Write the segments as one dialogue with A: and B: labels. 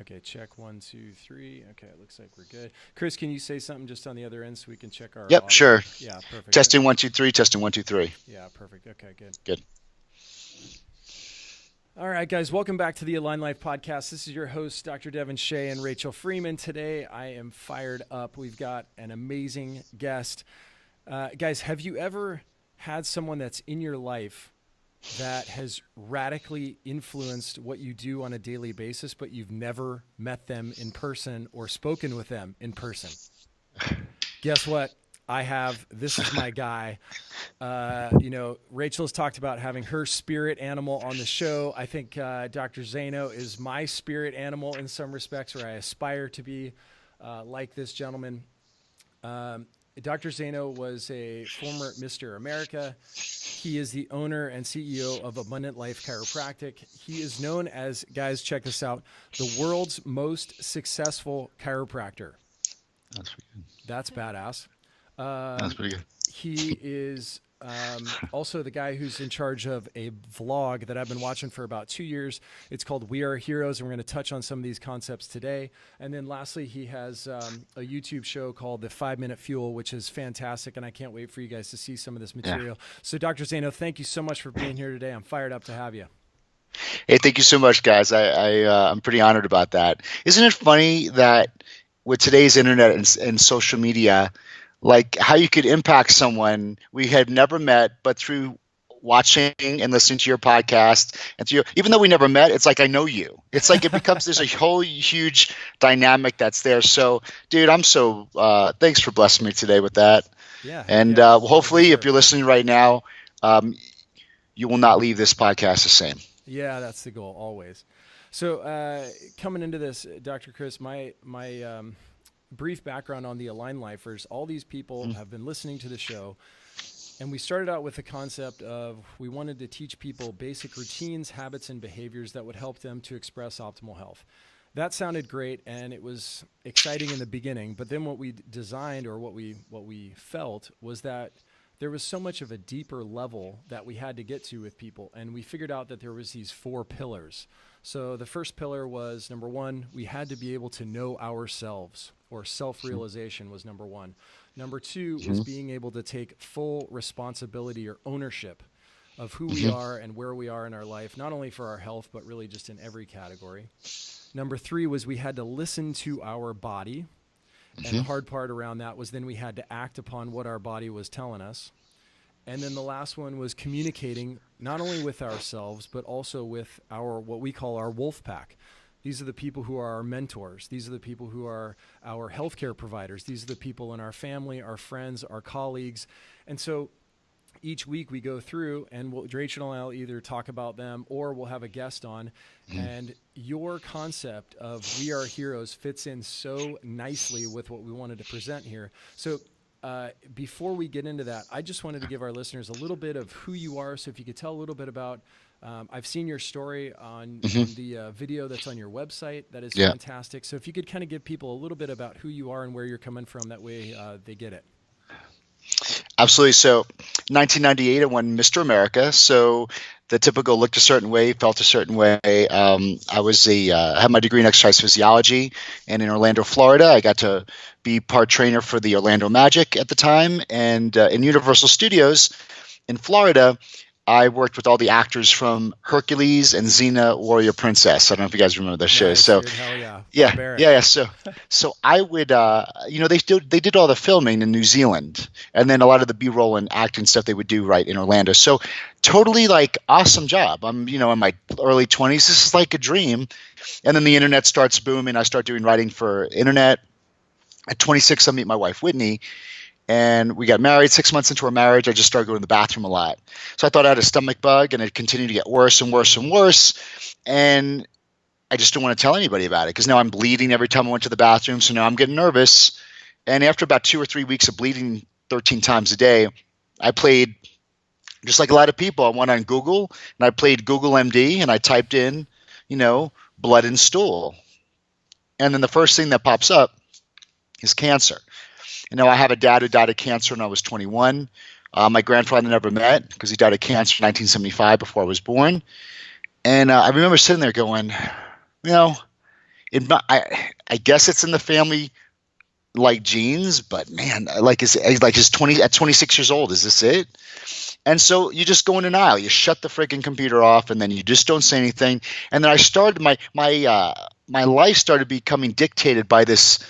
A: Okay, check 1, 2, 3. Okay, it looks like we're good. Chris, can you say something just on the other end so we can check our
B: Yep,
A: audio?
B: sure.
A: Yeah, perfect.
B: Testing
A: Okay.
B: 1, 2, 3. Testing 1, 2, 3.
A: Yeah, perfect. Okay, good.
B: Good.
A: All right, guys, welcome back to the Align Life podcast. This is your host, Dr. Devin Shea and Rachel Freeman. Today, I am fired up. We've got an amazing guest. Guys, have you ever had someone that's in your life that has radically influenced what you do on a daily basis, but you've never met them in person or spoken with them in person? Guess what? I have. This is my guy. Rachel's talked about having her spirit animal on the show. I think Dr. Zaino is my spirit animal in some respects, where I aspire to be like this gentleman. Dr. Zaino was a former Mr. America. He is the owner and CEO of Abundant Life Chiropractic. He is known as, guys, check this out, the world's most successful chiropractor.
B: That's pretty good.
A: That's badass.
B: That's pretty good.
A: He is also the guy who's in charge of a vlog that I've been watching for about 2 years. It's called We Are Heroes, and we're going to touch on some of these concepts today. And then lastly, he has a YouTube show called The 5 Minute Fuel, which is fantastic, and I can't wait for you guys to see some of this material.
B: Yeah.
A: So Dr. Zaino, thank you so much for being here today. I'm fired up to have you.
B: Hey, thank you so much, guys. I'm pretty honored about that. Isn't it funny that with today's internet and social media, like how you could impact someone we had never met, but through watching and listening to your podcast and through, even though we never met, it's like I know you. It's like it becomes there's a whole huge dynamic that's there. So, dude, I'm so thanks for blessing me today with that.
A: Yeah, heck
B: And
A: yeah. For
B: hopefully, if
A: sure.
B: you're listening right now, you will not leave this podcast the same.
A: Yeah, that's the goal always. So coming into this, Dr. Chris, my brief background on the Align Lifers, all these people
B: Mhm.
A: have been listening to the show, and we started out with the concept of we wanted to teach people basic routines, habits, and behaviors that would help them to express optimal health. That sounded great, and it was exciting in the beginning. But then what we designed, or what we felt, was that there was so much of a deeper level that we had to get to with people, and we figured out that there was these 4 pillars. So the first pillar was, number one, we had to be able to know ourselves, or self-realization was number one. Number two was
B: Mhm.
A: being able to take full responsibility or ownership of who we
B: Mhm.
A: are and where we are in our life, not only for our health, but really just in every category. Number three was we had to listen to our body. And the
B: Mhm.
A: hard part around that was then we had to act upon what our body was telling us. And then the last one was communicating not only with ourselves, but also with our, what we call our wolf pack. These are the people who are our mentors. These are the people who are our healthcare providers. These are the people in our family, our friends, our colleagues. And so each week we go through, and Rachel and I will either talk about them or we'll have a guest on.
B: Mhm.
A: And your concept of We Are Heroes fits in so nicely with what we wanted to present here. So before we get into that, I just wanted to give our listeners a little bit of who you are. So if you could tell a little bit about, I've seen your story
B: Mhm.
A: on the video that's on your website. That is
B: Yeah.
A: fantastic. So if you could kind of give people a little bit about who you are and where you're coming from, that way they get it.
B: Absolutely. So, 1998, I won Mr. America. So, the typical looked a certain way, felt a certain way. I had my degree in exercise physiology, and in Orlando, Florida, I got to be part trainer for the Orlando Magic at the time, and in Universal Studios in Florida, I worked with all the actors from Hercules and Xena, Warrior Princess. I don't know if you guys remember those shows.
A: Nice,
B: So,
A: dude. Hell yeah.
B: yeah, yeah,
A: Barbaric.
B: yeah. So I would, they did all the filming in New Zealand, and then a lot of the B-roll and acting stuff they would do right in Orlando. So totally like awesome job. I'm, in my early 20s. This is like a dream. And then the internet starts booming. I start doing writing for internet. At 26, I meet my wife Whitney, and we got married. 6 months into our marriage, I just started going to the bathroom a lot. So I thought I had a stomach bug, and it continued to get worse and worse and worse. And I just didn't want to tell anybody about it because now I'm bleeding every time I went to the bathroom. So now I'm getting nervous. And after about 2 or 3 weeks of bleeding 13 times a day, I played, just like a lot of people, I went on Google and I played Google MD and I typed in, blood and stool. And then the first thing that pops up is cancer. I have a dad who died of cancer when I was 21. My grandfather never met because he died of cancer in 1975 before I was born. And I remember sitting there going, you know, I guess it's in the family like genes, but man, like is 20 at 26 years old, is this it? And so you just go in denial. You shut the freaking computer off, and then you just don't say anything. And then I started my life started becoming dictated by this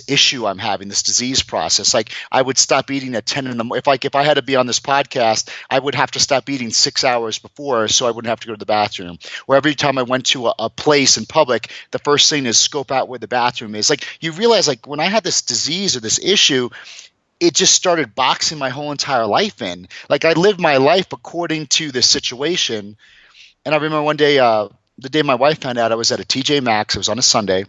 B: issue I'm having, this disease process. Like I would stop eating at 10 in the morning. If I had to be on this podcast, I would have to stop eating 6 hours before so I wouldn't have to go to the bathroom. Or every time I went to a place in public, the first thing is scope out where the bathroom is. Like you realize like when I had this disease or this issue, it just started boxing my whole entire life in. Like I lived my life according to this situation. And I remember one day, the day my wife found out, I was at a TJ Maxx. It was on a Sunday.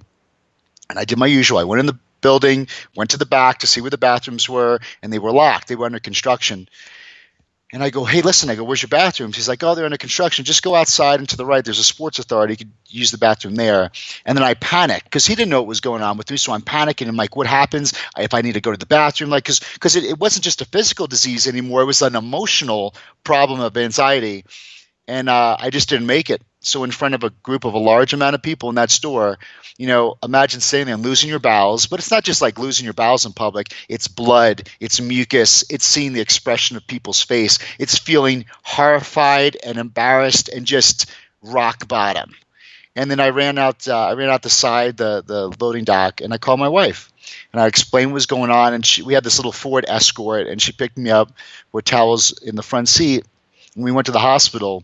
B: And I did my usual. I went in the building, went to the back to see where the bathrooms were, and they were locked. They were under construction. And I go, hey, listen, I go, where's your bathrooms? He's like, oh, they're under construction. Just go outside and to the right. There's a Sports Authority. You could use the bathroom there. And then I panic because he didn't know what was going on with me. So I'm panicking. I'm like, what happens if I need to go to the bathroom? Like, because it wasn't just a physical disease anymore. It was an emotional problem of anxiety. And I just didn't make it. So in front of a group of a large amount of people in that store, imagine sitting there and losing your bowels. But it's not just like losing your bowels in public. It's blood. It's mucus. It's seeing the expression of people's face. It's feeling horrified and embarrassed and just rock bottom. And then I ran out the side, the loading dock, and I called my wife. And I explained what was going on. And we had this little Ford Escort, and she picked me up with towels in the front seat. And we went to the hospital.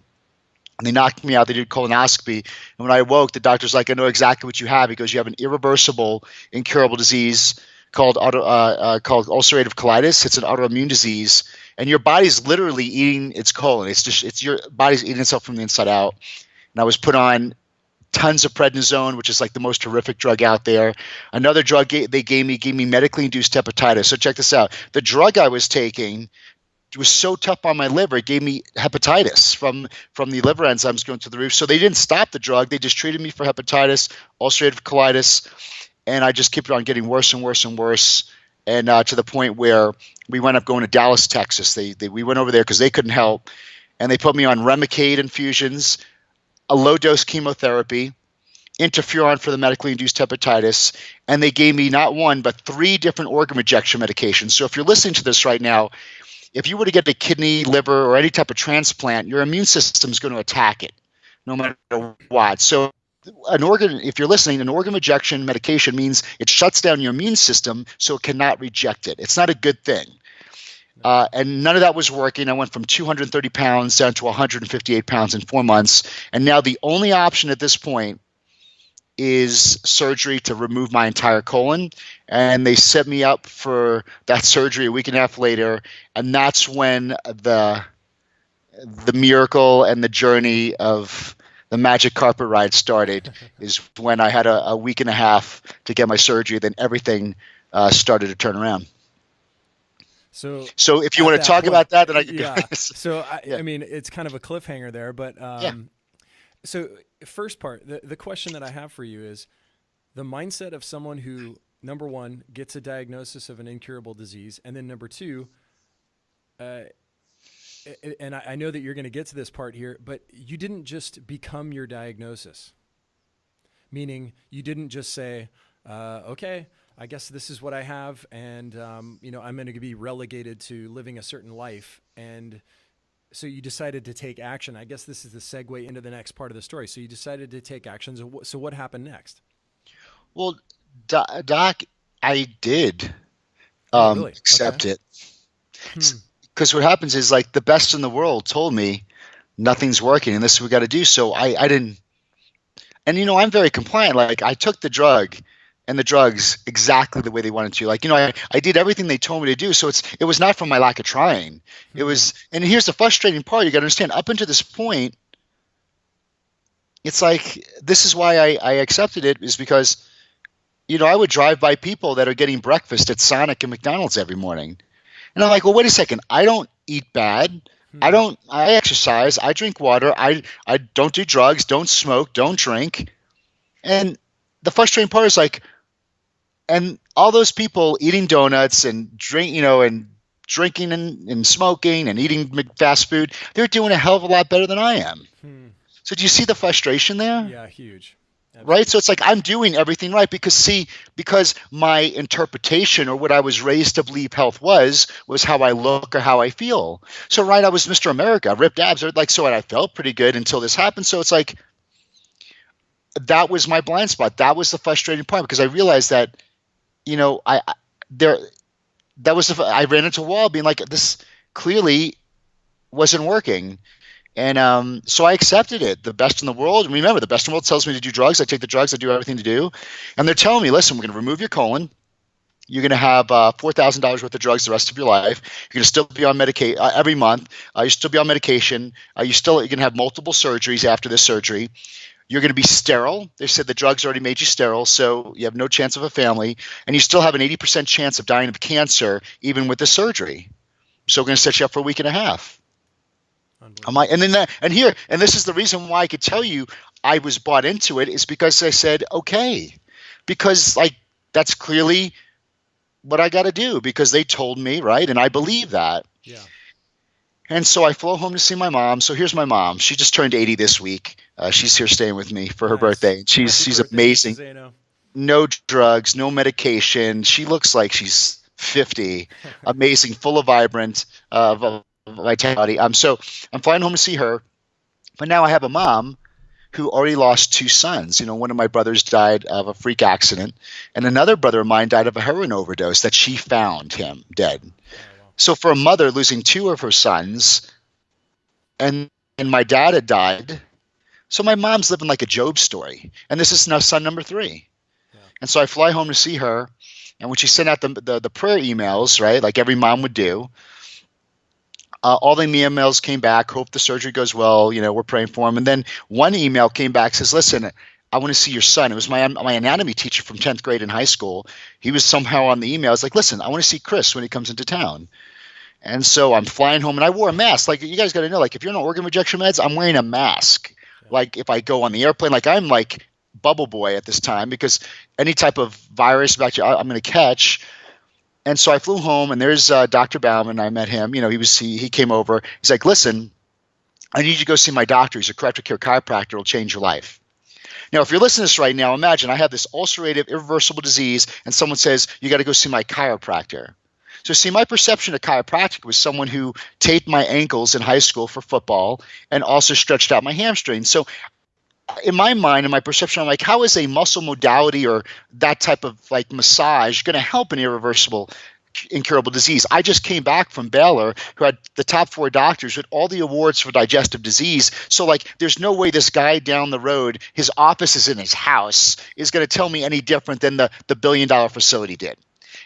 B: And they knocked me out. They did colonoscopy. And when I awoke, the doctor's like, I know exactly what you have. He goes, you have an irreversible, incurable disease called ulcerative colitis. It's an autoimmune disease. And your body's literally eating its colon. It's your body's eating itself from the inside out. And I was put on tons of prednisone, which is like the most horrific drug out there. Another drug they gave me medically induced hepatitis. So check this out. The drug I was taking was so tough on my liver, it gave me hepatitis from the liver enzymes going through the roof. So they didn't stop the drug. They just treated me for hepatitis, ulcerative colitis, and I just kept on getting worse and worse and worse. And to the point where we went up going to Dallas, Texas. We went over there because they couldn't help. And they put me on Remicade infusions, a low-dose chemotherapy, interferon for the medically induced hepatitis, and they gave me not one but 3 different organ rejection medications. So if you're listening to this right now, if you were to get a kidney, liver, or any type of transplant, your immune system is going to attack it no matter what. So if you're listening, an organ rejection medication means it shuts down your immune system so it cannot reject it. It's not a good thing. And none of that was working. I went from 230 pounds down to 158 pounds in 4 months. And now the only option at this point is surgery to remove my entire colon. And they set me up for that surgery a week and a half later. And that's when the miracle and the journey of the magic carpet ride started, is when I had a week and a half to get my surgery. Then everything started to turn around. So if you want to talk about that, then I can go.
A: So I mean, it's kind of a cliffhanger there, but So first part, the question that I have for you is the mindset of someone who, number one, gets a diagnosis of an incurable disease, and then number two, and I know that you're going to get to this part here, but you didn't just become your diagnosis, meaning you didn't just say, okay, I guess this is what I have, and I'm going to be relegated to living a certain life, and so you decided to take action. I guess this is the segue into the next part of the story. So you decided to take action. So what happened next?
B: Well, Doc, I did
A: Really?
B: accept it. Because what happens is, like, the best in the world told me nothing's working and this is what we got to do. So I didn't. And, I'm very compliant. Like, I took the drug and the drugs exactly the way they wanted to. Like, I did everything they told me to do. So it was not from my lack of trying. It was, and here's the frustrating part. You got to understand, up until this point, it's like, this is why I accepted it, is because, I would drive by people that are getting breakfast at Sonic and McDonald's every morning. And I'm like, well, wait a second. I don't eat bad. I exercise. I drink water. I don't do drugs, don't smoke, don't drink. And the frustrating part is, like, and all those people eating donuts and drinking and smoking and eating fast food, they're doing a hell of a lot better than I am. So do you see the frustration there?
A: Yeah, huge.
B: right?
A: Absolutely.
B: So it's like I'm doing everything right because my interpretation or what I was raised to believe health was how I look or how I feel. So right, I was Mr. America, ripped abs, or like so, and I felt pretty good until this happened. So it's like that was my blind spot. That was the frustrating part because I realized that there that was I ran into a wall, being like this clearly wasn't working. And so I accepted it. The best in the world. And remember, the best in the world tells me to do drugs. I take the drugs. I do everything to do. And they're telling me, listen, we're going to remove your colon. You're going to have $4,000 worth of drugs the rest of your life. You're going to still be on medication every month. You still be on medication. You're going to have multiple surgeries after this surgery. You're going to be sterile. They said the drugs already made you sterile, so you have no chance of a family. And you still have an 80% chance of dying of cancer even with the surgery. So we're going to set you up for a week and a half. I'm like, and this is the reason why I could tell you I was bought into it is because I said, okay, because like that's clearly what I got to do because they told me, right? And I believe that.
A: Yeah.
B: And so I flew home to see my mom. So here's my mom. She just turned 80 this week. She's here staying with me for her
A: Nice.
B: birthday.
A: Happy
B: She's
A: birthday,
B: amazing.
A: Mrs. Zaino.
B: No drugs, no medication. She looks like she's 50. Amazing, full of vibrant vitality. So I'm flying home to see her, but now I have a mom who already lost two sons. One of my brothers died of a freak accident, and another brother of mine died of a heroin overdose that she found him dead.
A: Oh, wow.
B: So for a mother losing two of her sons, and my dad had died, so my mom's living like a Job story, and this is now son number 3.
A: Yeah.
B: And so I fly home to see her, and when she sent out the prayer emails, right, like every mom would do, all the emails came back, hope the surgery goes well, we're praying for him. And then one email came back, says, listen, I want to see your son. It was my anatomy teacher from 10th grade in high school. He was somehow on the email. It's like, listen, I want to see Chris when he comes into town. And so I'm flying home, and I wore a mask. Like, you guys got to know, like, if you're on organ rejection meds, I'm wearing a mask. Yeah. Like, if I go on the airplane, like, I'm like bubble boy at this time because any type of virus I'm going to catch. And so I flew home, and there's Dr. Bauman. I met him. He came over. He's like, listen, I need you to go see my doctor. He's a corrective care chiropractor. It'll change your life. Now, if you're listening to this right now, imagine I have this ulcerative, irreversible disease, and someone says, you got to go see my chiropractor. So see, my perception of chiropractic was someone who taped my ankles in high school for football and also stretched out my hamstrings. So in my mind and my perception, I'm like, how is a muscle modality or that type of like massage going to help an irreversible, incurable disease? I just came back from Baylor, who had the top 4 doctors with all the awards for digestive disease. So like, there's no way this guy down the road, his office is in his house, is going to tell me any different than the $1 billion facility did.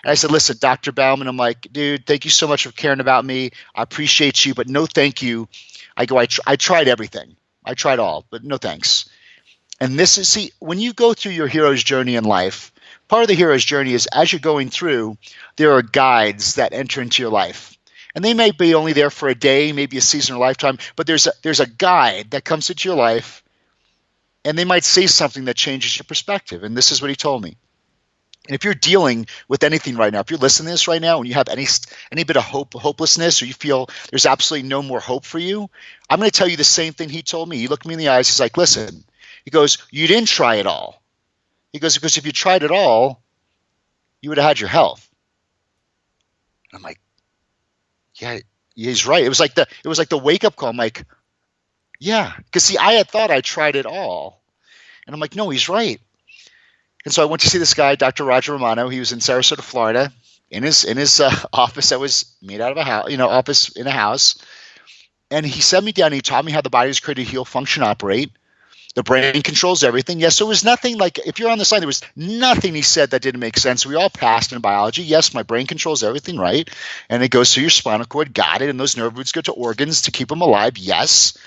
B: And I said, listen, Dr. Bauman, I'm like, dude, thank you so much for caring about me. I appreciate you, but no thank you. I tried everything. I tried all, but no thanks. And this is, see, when you go through your hero's journey in life, part of the hero's journey is as you're going through, there are guides that enter into your life. And they may be only there for a day, maybe a season or a lifetime, but there's a guide that comes into your life, and they might say something that changes your perspective. And this is what he told me. And if you're dealing with anything right now, if you're listening to this right now and you have any bit of hopelessness, or you feel there's absolutely no more hope for you, I'm going to tell you the same thing he told me. He looked me in the eyes. He's like, listen, he goes, you didn't try it all. He goes, because if you tried it all, you would have had your health. And I'm like, yeah, he's right. It was like the wake up call. I'm like, yeah, because see, I had thought I tried it all, and I'm like, no, he's right. And so I went to see this guy, Dr. Roger Romano. He was in Sarasota, Florida, in his office that was made out of a house, office in a house. And he set me down. And he taught me how the body is created to heal, function, operate. The brain controls everything. Yes, so it was nothing like, if you're on the side, there was nothing he said that didn't make sense. We all passed in biology. Yes, my brain controls everything, right? And it goes through your spinal cord. Got it. And those nerve roots go to organs to keep them alive. Yes.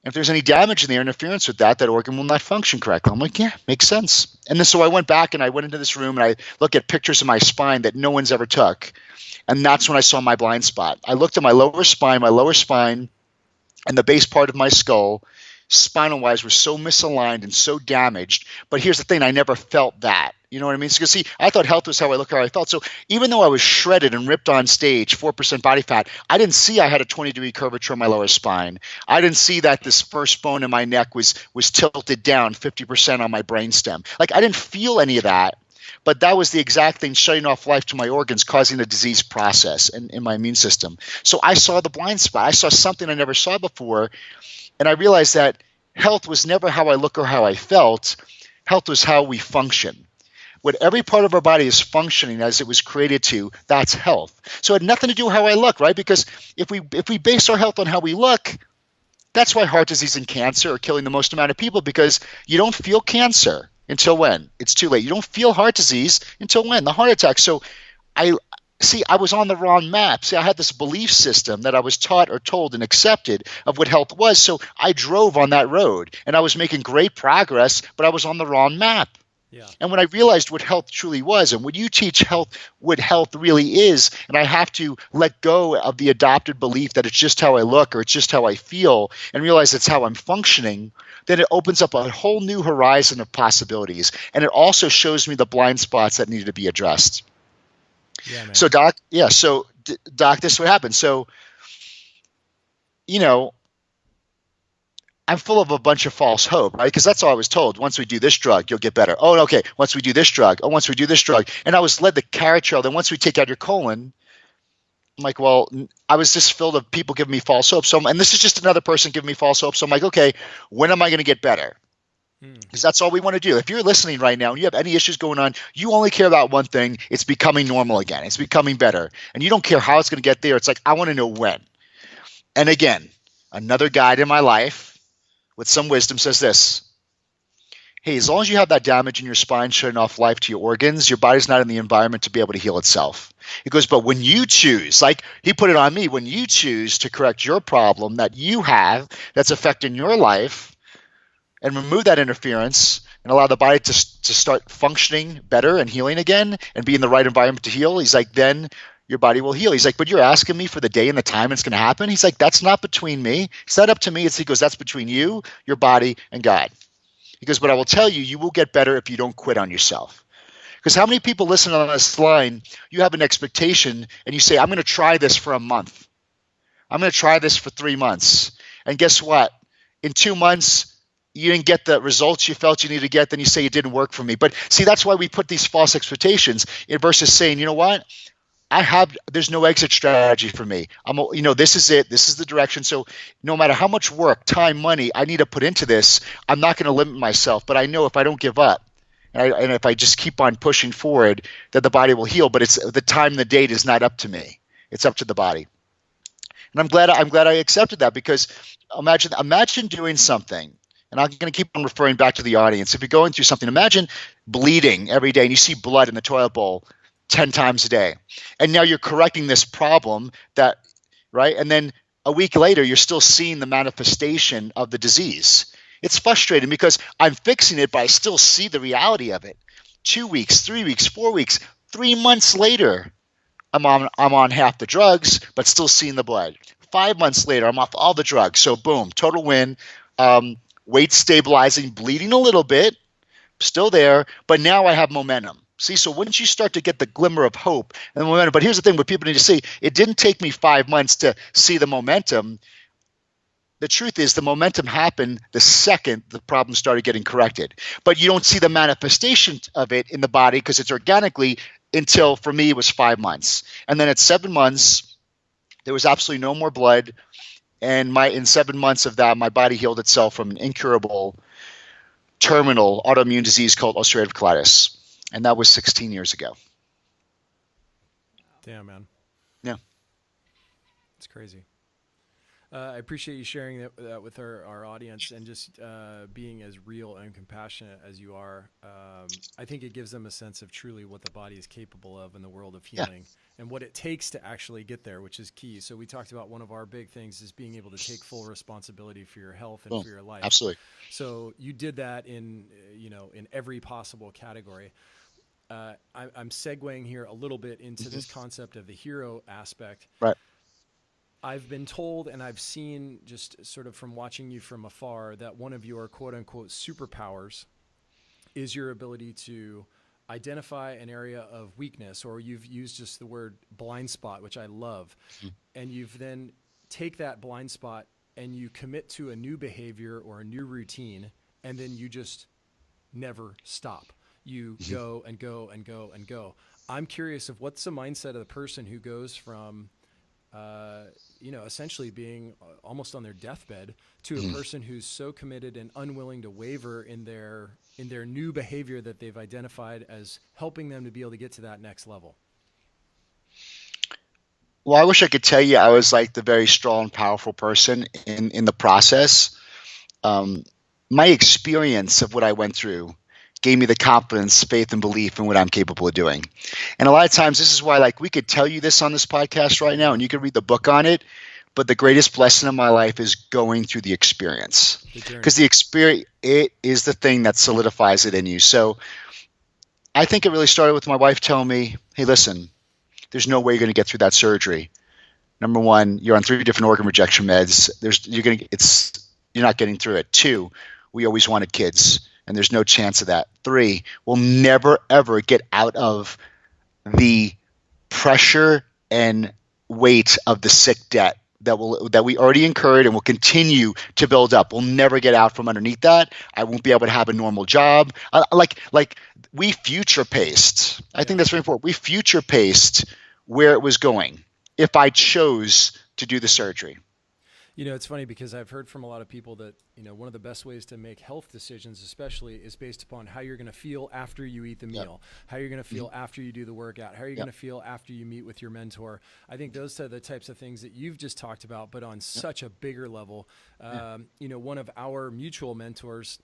B: If there's any damage in there, interference with that organ will not function correctly. I'm like, yeah, makes sense. And then so I went back and I went into this room and I looked at pictures of my spine that no one's ever took. And that's when I saw my blind spot. I looked at my lower spine, and the base part of my skull, spinal-wise, was so misaligned and so damaged. But here's the thing, I never felt that You know what I mean? Because see, I thought health was how I look, how I felt. So even though I was shredded and ripped on stage, 4% body fat, I didn't see I had a 20-degree curvature in my lower spine. I didn't see that this first bone in my neck was tilted down 50% on my brainstem. Like I didn't feel any of that. But that was the exact thing shutting off life to my organs, causing a disease process in my immune system. So I saw the blind spot. I saw something I never saw before. And I realized that health was never how I look or how I felt. Health was how we function. When every part of our body is functioning as it was created to, that's health. So it had nothing to do with how I look, right? Because if we base our health on how we look, that's why heart disease and cancer are killing the most amount of people, because you don't feel cancer until when? It's too late. You don't feel heart disease until when? The heart attack. So I was on the wrong map. See, I had this belief system that I was taught or told and accepted of what health was. So I drove on that road and I was making great progress, but I was on the wrong map.
A: Yeah.
B: And when I realized what health truly was, and when you teach health what health really is, and I have to let go of the adopted belief that it's just how I look or it's just how I feel, and realize it's how I'm functioning, then it opens up a whole new horizon of possibilities. And it also shows me the blind spots that needed to be addressed.
A: Yeah, man.
B: So Doc, Doc, this is what happened. So, I'm full of a bunch of false hope, right? Because that's all I was told. Once we do this drug, you'll get better. Oh, okay. Once we do this drug. Oh, once we do this drug. And I was led the carrot trail. Then once we take out your colon, I'm like, well, I was just filled with people giving me false hope. And this is just another person giving me false hope. So I'm like, okay, when am I going to get better? Because that's all we want to do. If you're listening right now and you have any issues going on, you only care about one thing. It's becoming normal again. It's becoming better. And you don't care how it's going to get there. It's like, I want to know when. And again, another guide in my life with some wisdom says this: hey, as long as you have that damage in your spine shutting off life to your organs, your body's not in the environment to be able to heal itself. He goes, but when you choose, like he put it on me, when you choose to correct your problem that you have that's affecting your life and remove that interference and allow the body to start functioning better and healing again and be in the right environment to heal, he's like, then your body will heal. He's like, but you're asking me for the day and the time it's going to happen? He's like, that's not between me. It's not up to me. He goes, that's between you, your body, and God. He goes, but I will tell you, you will get better if you don't quit on yourself. Because how many people listen on this line, you have an expectation and you say, I'm going to try this for a month. I'm going to try this for 3 months. And guess what? In 2 months, you didn't get the results you felt you needed to get. Then you say it didn't work for me. But see, that's why we put these false expectations versus saying, you know what? There's no exit strategy for me. This is it. This is the direction. So no matter how much work, time, money I need to put into this, I'm not going to limit myself. But I know if I don't give up and if I just keep on pushing forward, that the body will heal. But it's the time, the date is not up to me. It's up to the body. And I'm glad I accepted that, because imagine doing something. And I'm going to keep on referring back to the audience. If you're going through something, imagine bleeding every day and you see blood in the toilet bowl 10 times a day. And now you're correcting this problem right? And then a week later, you're still seeing the manifestation of the disease. It's frustrating because I'm fixing it, but I still see the reality of it. 2 weeks, 3 weeks, 4 weeks, 3 months later, I'm on half the drugs, but still seeing the blood. 5 months later, I'm off all the drugs. So boom, total win. Weight stabilizing, bleeding a little bit, still there, but now I have momentum. See, so once you start to get the glimmer of hope and momentum, but here's the thing, what people need to see, it didn't take me 5 months to see the momentum. The truth is the momentum happened the second the problem started getting corrected. But you don't see the manifestation of it in the body because it's organically until, for me, it was 5 months. And then at 7 months, there was absolutely no more blood. And in 7 months of that, my body healed itself from an incurable terminal autoimmune disease called ulcerative colitis. And that was 16 years ago.
A: Damn, man.
B: Yeah.
A: It's crazy. I appreciate you sharing that with our audience, and just being as real and compassionate as you are. I think it gives them a sense of truly what the body is capable of in the world of healing, and what it takes to actually get there, which is key. So we talked about one of our big things is being able to take full responsibility for your health and for your life.
B: Absolutely.
A: So you did that in every possible category. I'm segueing here a little bit into this concept of the hero aspect.
B: Right.
A: I've been told, and I've seen just sort of from watching you from afar, that one of your quote unquote superpowers is your ability to identify an area of weakness, or you've used just the word blind spot, which I love, and you've then take that blind spot and you commit to a new behavior or a new routine, and then you just never stop. You go and go and go and go. I'm curious of what's the mindset of the person who goes from, essentially being almost on their deathbed to a person who's so committed and unwilling to waver in their new behavior that they've identified as helping them to be able to get to that next level.
B: Well, I wish I could tell you I was like the very strong, powerful person in the process. My experience of what I went through gave me the confidence, faith, and belief in what I'm capable of doing. And a lot of times, this is why, like, we could tell you this on this podcast right now, and you could read the book on it. But the greatest blessing of my life is going through the experience, because the experience, it is the thing that solidifies it in you. So I think it really started with my wife telling me, "Hey, listen, there's no way you're going to get through that surgery. Number one, you're on 3 different organ rejection meds. You're not getting through it. 2, we always wanted kids, and there's no chance of that. 3, we'll never ever get out of the pressure and weight of the sick debt that we already incurred and will continue to build up. We'll never get out from underneath that. I won't be able to have a normal job." Like we future paced. I think that's very important. We future paced where it was going if I chose to do the surgery.
A: It's funny because I've heard from a lot of people that, one of the best ways to make health decisions, especially, is based upon how you're going to feel after you eat the meal, how you're going to feel after you do the workout, how you're going to feel after you meet with your mentor. I think those are the types of things that you've just talked about, but on such a bigger level. One of our mutual mentors,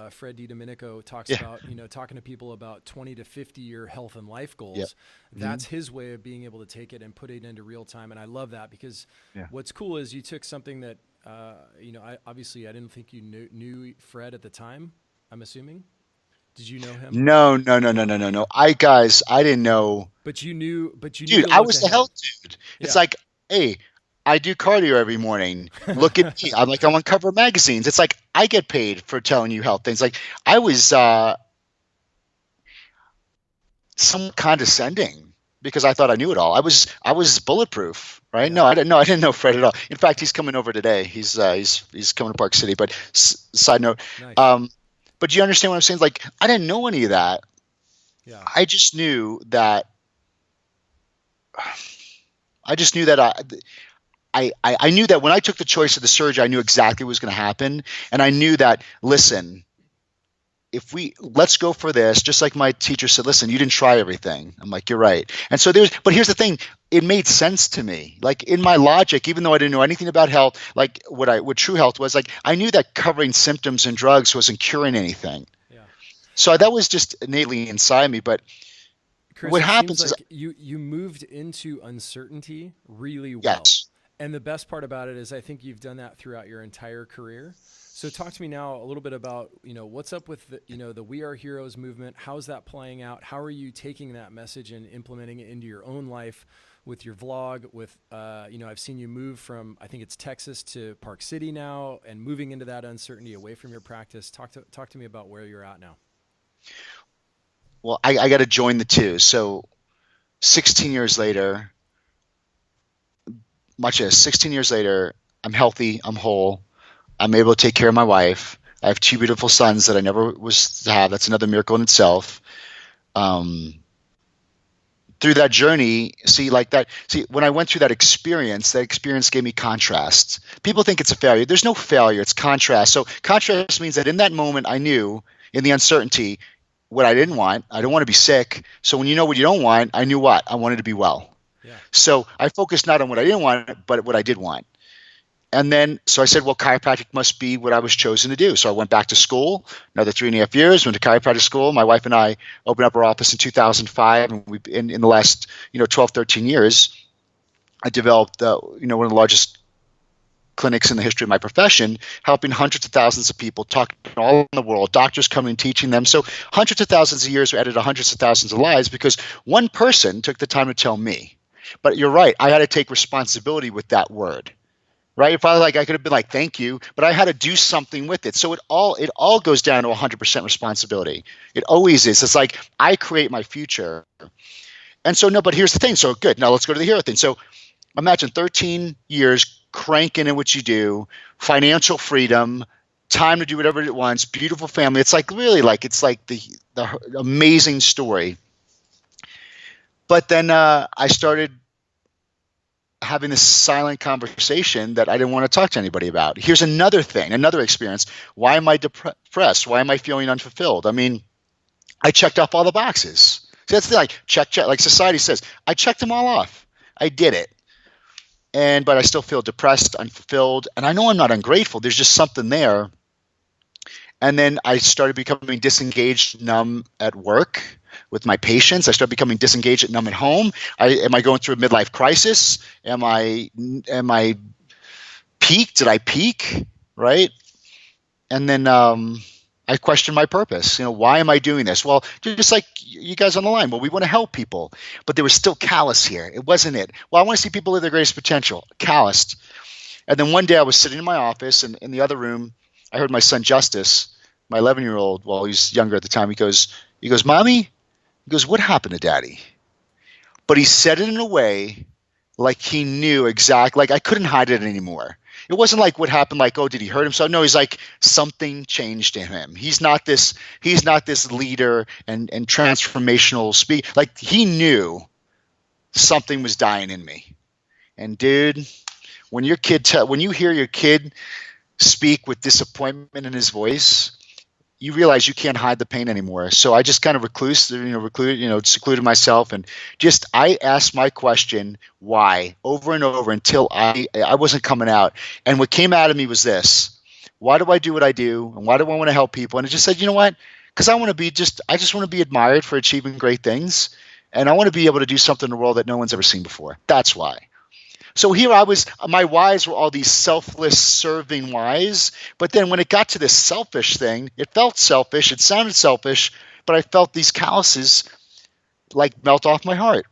A: Fred DiDomenico, talks about, talking to people about 20 to 50 year health and life goals. That's his way of being able to take it and put it into real time. And I love that because what's cool is you took something that, I didn't think you knew Fred at the time, I'm assuming. Did you know him?
B: No. I didn't know.
A: But you knew.
B: Dude, I was the health dude. It's like, hey, I do cardio every morning. Look at me. I'm on cover magazines. It's like I get paid for telling you health things. Like I was somewhat condescending because I thought I knew it all. I was bulletproof, right? No, I didn't know Fred at all. In fact, he's coming over today. He's coming to Park City. But side note,
A: nice.
B: But do you understand what I'm saying? Like I didn't know any of that.
A: Yeah.
B: I just knew that. I knew that when I took the choice of the surgery, I knew exactly what was going to happen. And I knew that, listen, let's go for this. Just like my teacher said, listen, you didn't try everything. I'm like, you're right. And so but here's the thing. It made sense to me. Like in my logic, even though I didn't know anything about health, like what true health was, like I knew that covering symptoms and drugs wasn't curing anything. Yeah. So that was just innately inside me. But
A: Chris,
B: what happens
A: is you moved into uncertainty really well.
B: Yes.
A: And the best part about it is I think you've done that throughout your entire career. So talk to me now a little bit about, what's up with the We Are Heroes movement. How's that playing out? How are you taking that message and implementing it into your own life with your vlog, with, I've seen you move from, I think it's Texas to Park City now, and moving into that uncertainty away from your practice. Talk to me about where you're at now.
B: Well, I got to join the two. So 16 years later, much as 16 years later, I'm healthy, I'm whole, I'm able to take care of my wife. I have 2 beautiful sons that I never was to have. That's another miracle in itself. Through that journey, when I went through that experience gave me contrast. People think it's a failure. There's no failure, it's contrast. So contrast means that in that moment I knew, in the uncertainty, what I didn't want. I don't want to be sick. So when you know what you don't want, I knew what? I wanted to be well. Yeah. So I focused not on what I didn't want, but what I did want. And then, so I said, well, chiropractic must be what I was chosen to do. So I went back to school, another 3.5 years, went to chiropractic school. My wife and I opened up our office in 2005. And in the last, 12, 13 years, I developed, one of the largest clinics in the history of my profession, helping hundreds of thousands of people, talking all over the world, doctors coming and teaching them. So hundreds of thousands of years, we added hundreds of thousands of lives because one person took the time to tell me. But you're right. I had to take responsibility with that word. right? If I like, I could have been like, thank you, but I had to do something with it. So it all goes down to 100% responsibility. It always is. It's like I create my future. And so no, but here's the thing. So good. Now let's go to the hero thing. So imagine 13 years cranking in what you do, financial freedom, time to do whatever it wants, beautiful family. It's like really like it's like the amazing story. But then I started having this silent conversation that I didn't want to talk to anybody about. Here's another thing, another experience. Why am I depressed? Why am I feeling unfulfilled? I mean, I checked off all the boxes. So that's the like check, like society says. I checked them all off. I did it. But I still feel depressed, unfulfilled, and I know I'm not ungrateful. There's just something there. And then I started becoming disengaged, numb at work with my patients. I started becoming disengaged and numb at home. Am I going through a midlife crisis? Am I peaked? Did I peak? Right? And then I questioned my purpose. Why am I doing this? Well, just like you guys on the line. Well, we want to help people, but there was still callous here. It wasn't it. Well, I want to see people live their greatest potential. Calloused. And then one day I was sitting in my office, and in the other room, I heard my son Justice, my 11-year-old, well, he's younger at the time. He goes, Mommy? He goes, what happened to Daddy? But he said it in a way like he knew exactly, like I couldn't hide it anymore. It wasn't like what happened, like, oh, did he hurt himself? No, he's like, something changed in him. He's not this leader and transformational speak. Like he knew something was dying in me. And dude, when you hear your kid speak with disappointment in his voice, you realize you can't hide the pain anymore. So I just kind of secluded myself, and just I asked my question, why, over and over until I wasn't coming out. And what came out of me was this: why do I do what I do, and why do I want to help people? And I just said, you know what? Because I just want to be admired for achieving great things, and I want to be able to do something in the world that no one's ever seen before. That's why. So here I was, my whys were all these selfless, serving whys. But then when it got to this selfish thing, it felt selfish, it sounded selfish, but I felt these calluses like melt off my heart.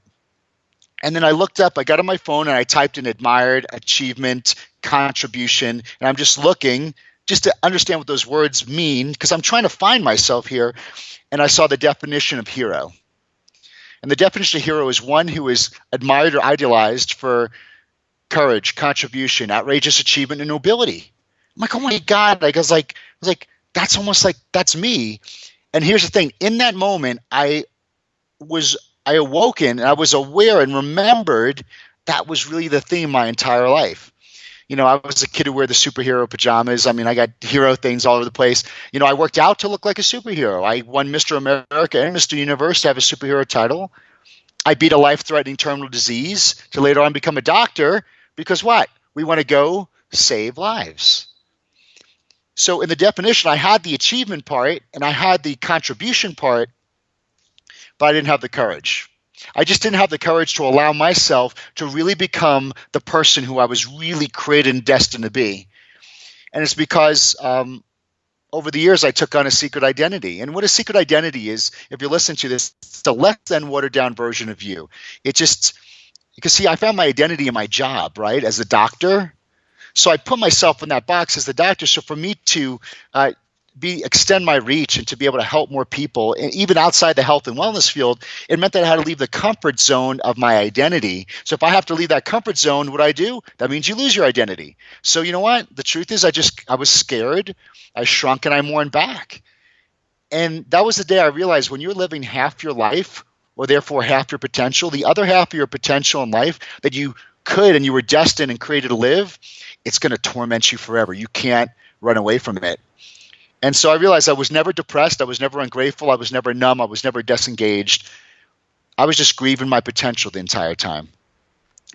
B: And then I looked up, I got on my phone and I typed in admired, achievement, contribution. And I'm just looking just to understand what those words mean, because I'm trying to find myself here. And I saw the definition of hero. And the definition of hero is one who is admired or idealized for courage, contribution, outrageous achievement, and nobility. I'm like, oh my God. I was like, that's almost like that's me. And here's the thing. In that moment, I awoken and I was aware and remembered that was really the theme my entire life. I was a kid who wore the superhero pajamas. I mean, I got hero things all over the place. I worked out to look like a superhero. I won Mr. America and Mr. Universe to have a superhero title. I beat a life-threatening terminal disease to later on become a doctor. Because what? We want to go save lives. So in the definition, I had the achievement part and I had the contribution part, but I didn't have the courage. I just didn't have the courage to allow myself to really become the person who I was really created and destined to be. And it's because over the years, I took on a secret identity. And what a secret identity is, if you listen to this, it's a less than watered down version of you. Because see, I found my identity in my job, right, as a doctor. So I put myself in that box as the doctor. So for me to extend my reach and to be able to help more people, and even outside the health and wellness field, it meant that I had to leave the comfort zone of my identity. So if I have to leave that comfort zone, what do? That means you lose your identity. So you know what? The truth is I was scared, I shrunk, and I mourned back. And that was the day I realized when you're living half your life, or therefore half your potential, the other half of your potential in life that you could and you were destined and created to live, it's going to torment you forever. You can't run away from it. And so I realized I was never depressed. I was never ungrateful. I was never numb. I was never disengaged. I was just grieving my potential the entire time.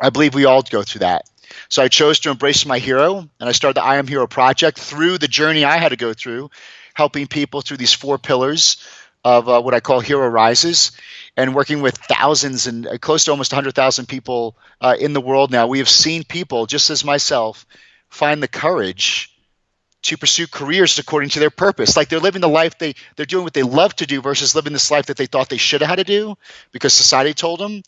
B: I believe we all go through that. So I chose to embrace my hero, and I started the I Am Hero Project through the journey I had to go through, helping people through these 4 pillars of what I call Hero Rises, and working with thousands and close to almost 100,000 people in the world now. We have seen people, just as myself, find the courage to pursue careers according to their purpose. Like they're living the life they're doing what they love to do versus living this life that they thought they should have had to do because society told them.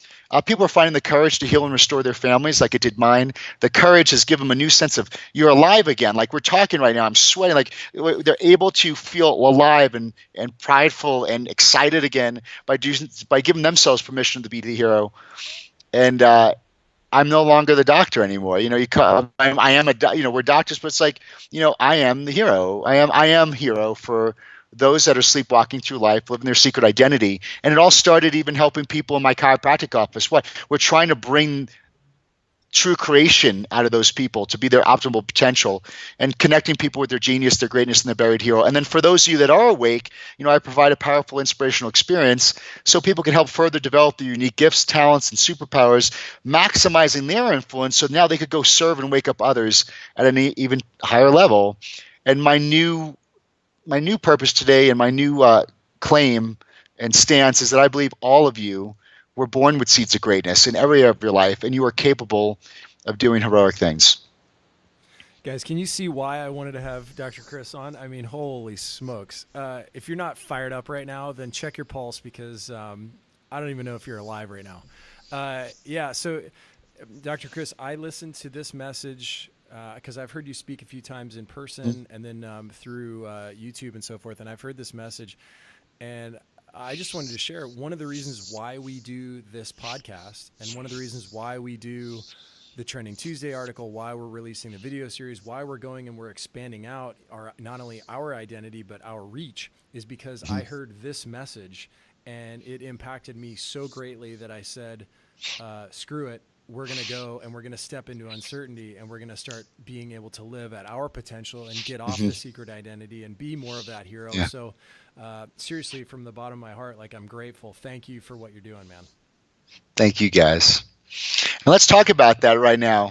B: People are finding the courage to heal and restore their families like it did mine. The courage has given them a new sense of you're alive again. Like we're talking right now, I'm sweating. Like they're able to feel alive and prideful and excited again by giving themselves permission to be the hero. And I'm no longer the doctor anymore. I am we're doctors, but it's like, I am the hero. I am hero for those that are sleepwalking through life, living their secret identity. And it all started even helping people in my chiropractic office. We're trying to bring true creation out of those people to be their optimal potential and connecting people with their genius, their greatness, and their buried hero. And then for those of you that are awake, I provide a powerful inspirational experience so people can help further develop their unique gifts, talents, and superpowers, maximizing their influence so now they could go serve and wake up others at an even higher level. And my new purpose today and my new claim and stance is that I believe all of you were born with seeds of greatness in every area of your life, and you are capable of doing heroic things.
A: Guys, can you see why I wanted to have Dr. Chris on? I mean, holy smokes. If you're not fired up right now, then check your pulse because I don't even know if you're alive right now. So Dr. Chris, I listened to this message because I've heard you speak a few times in person and then through YouTube and so forth, and I've heard this message. And I just wanted to share one of the reasons why we do this podcast and one of the reasons why we do the Trending Tuesday article, why we're releasing the video series, why we're going and we're expanding out not only our identity, but our reach is because I heard this message and it impacted me so greatly that I said, screw it. We're going to go and we're going to step into uncertainty and we're going to start being able to live at our potential and get off the secret identity and be more of that hero. Yeah. So seriously, from the bottom of my heart, like I'm grateful. Thank you for what you're doing, man.
B: Thank you, guys. And let's talk about that right now.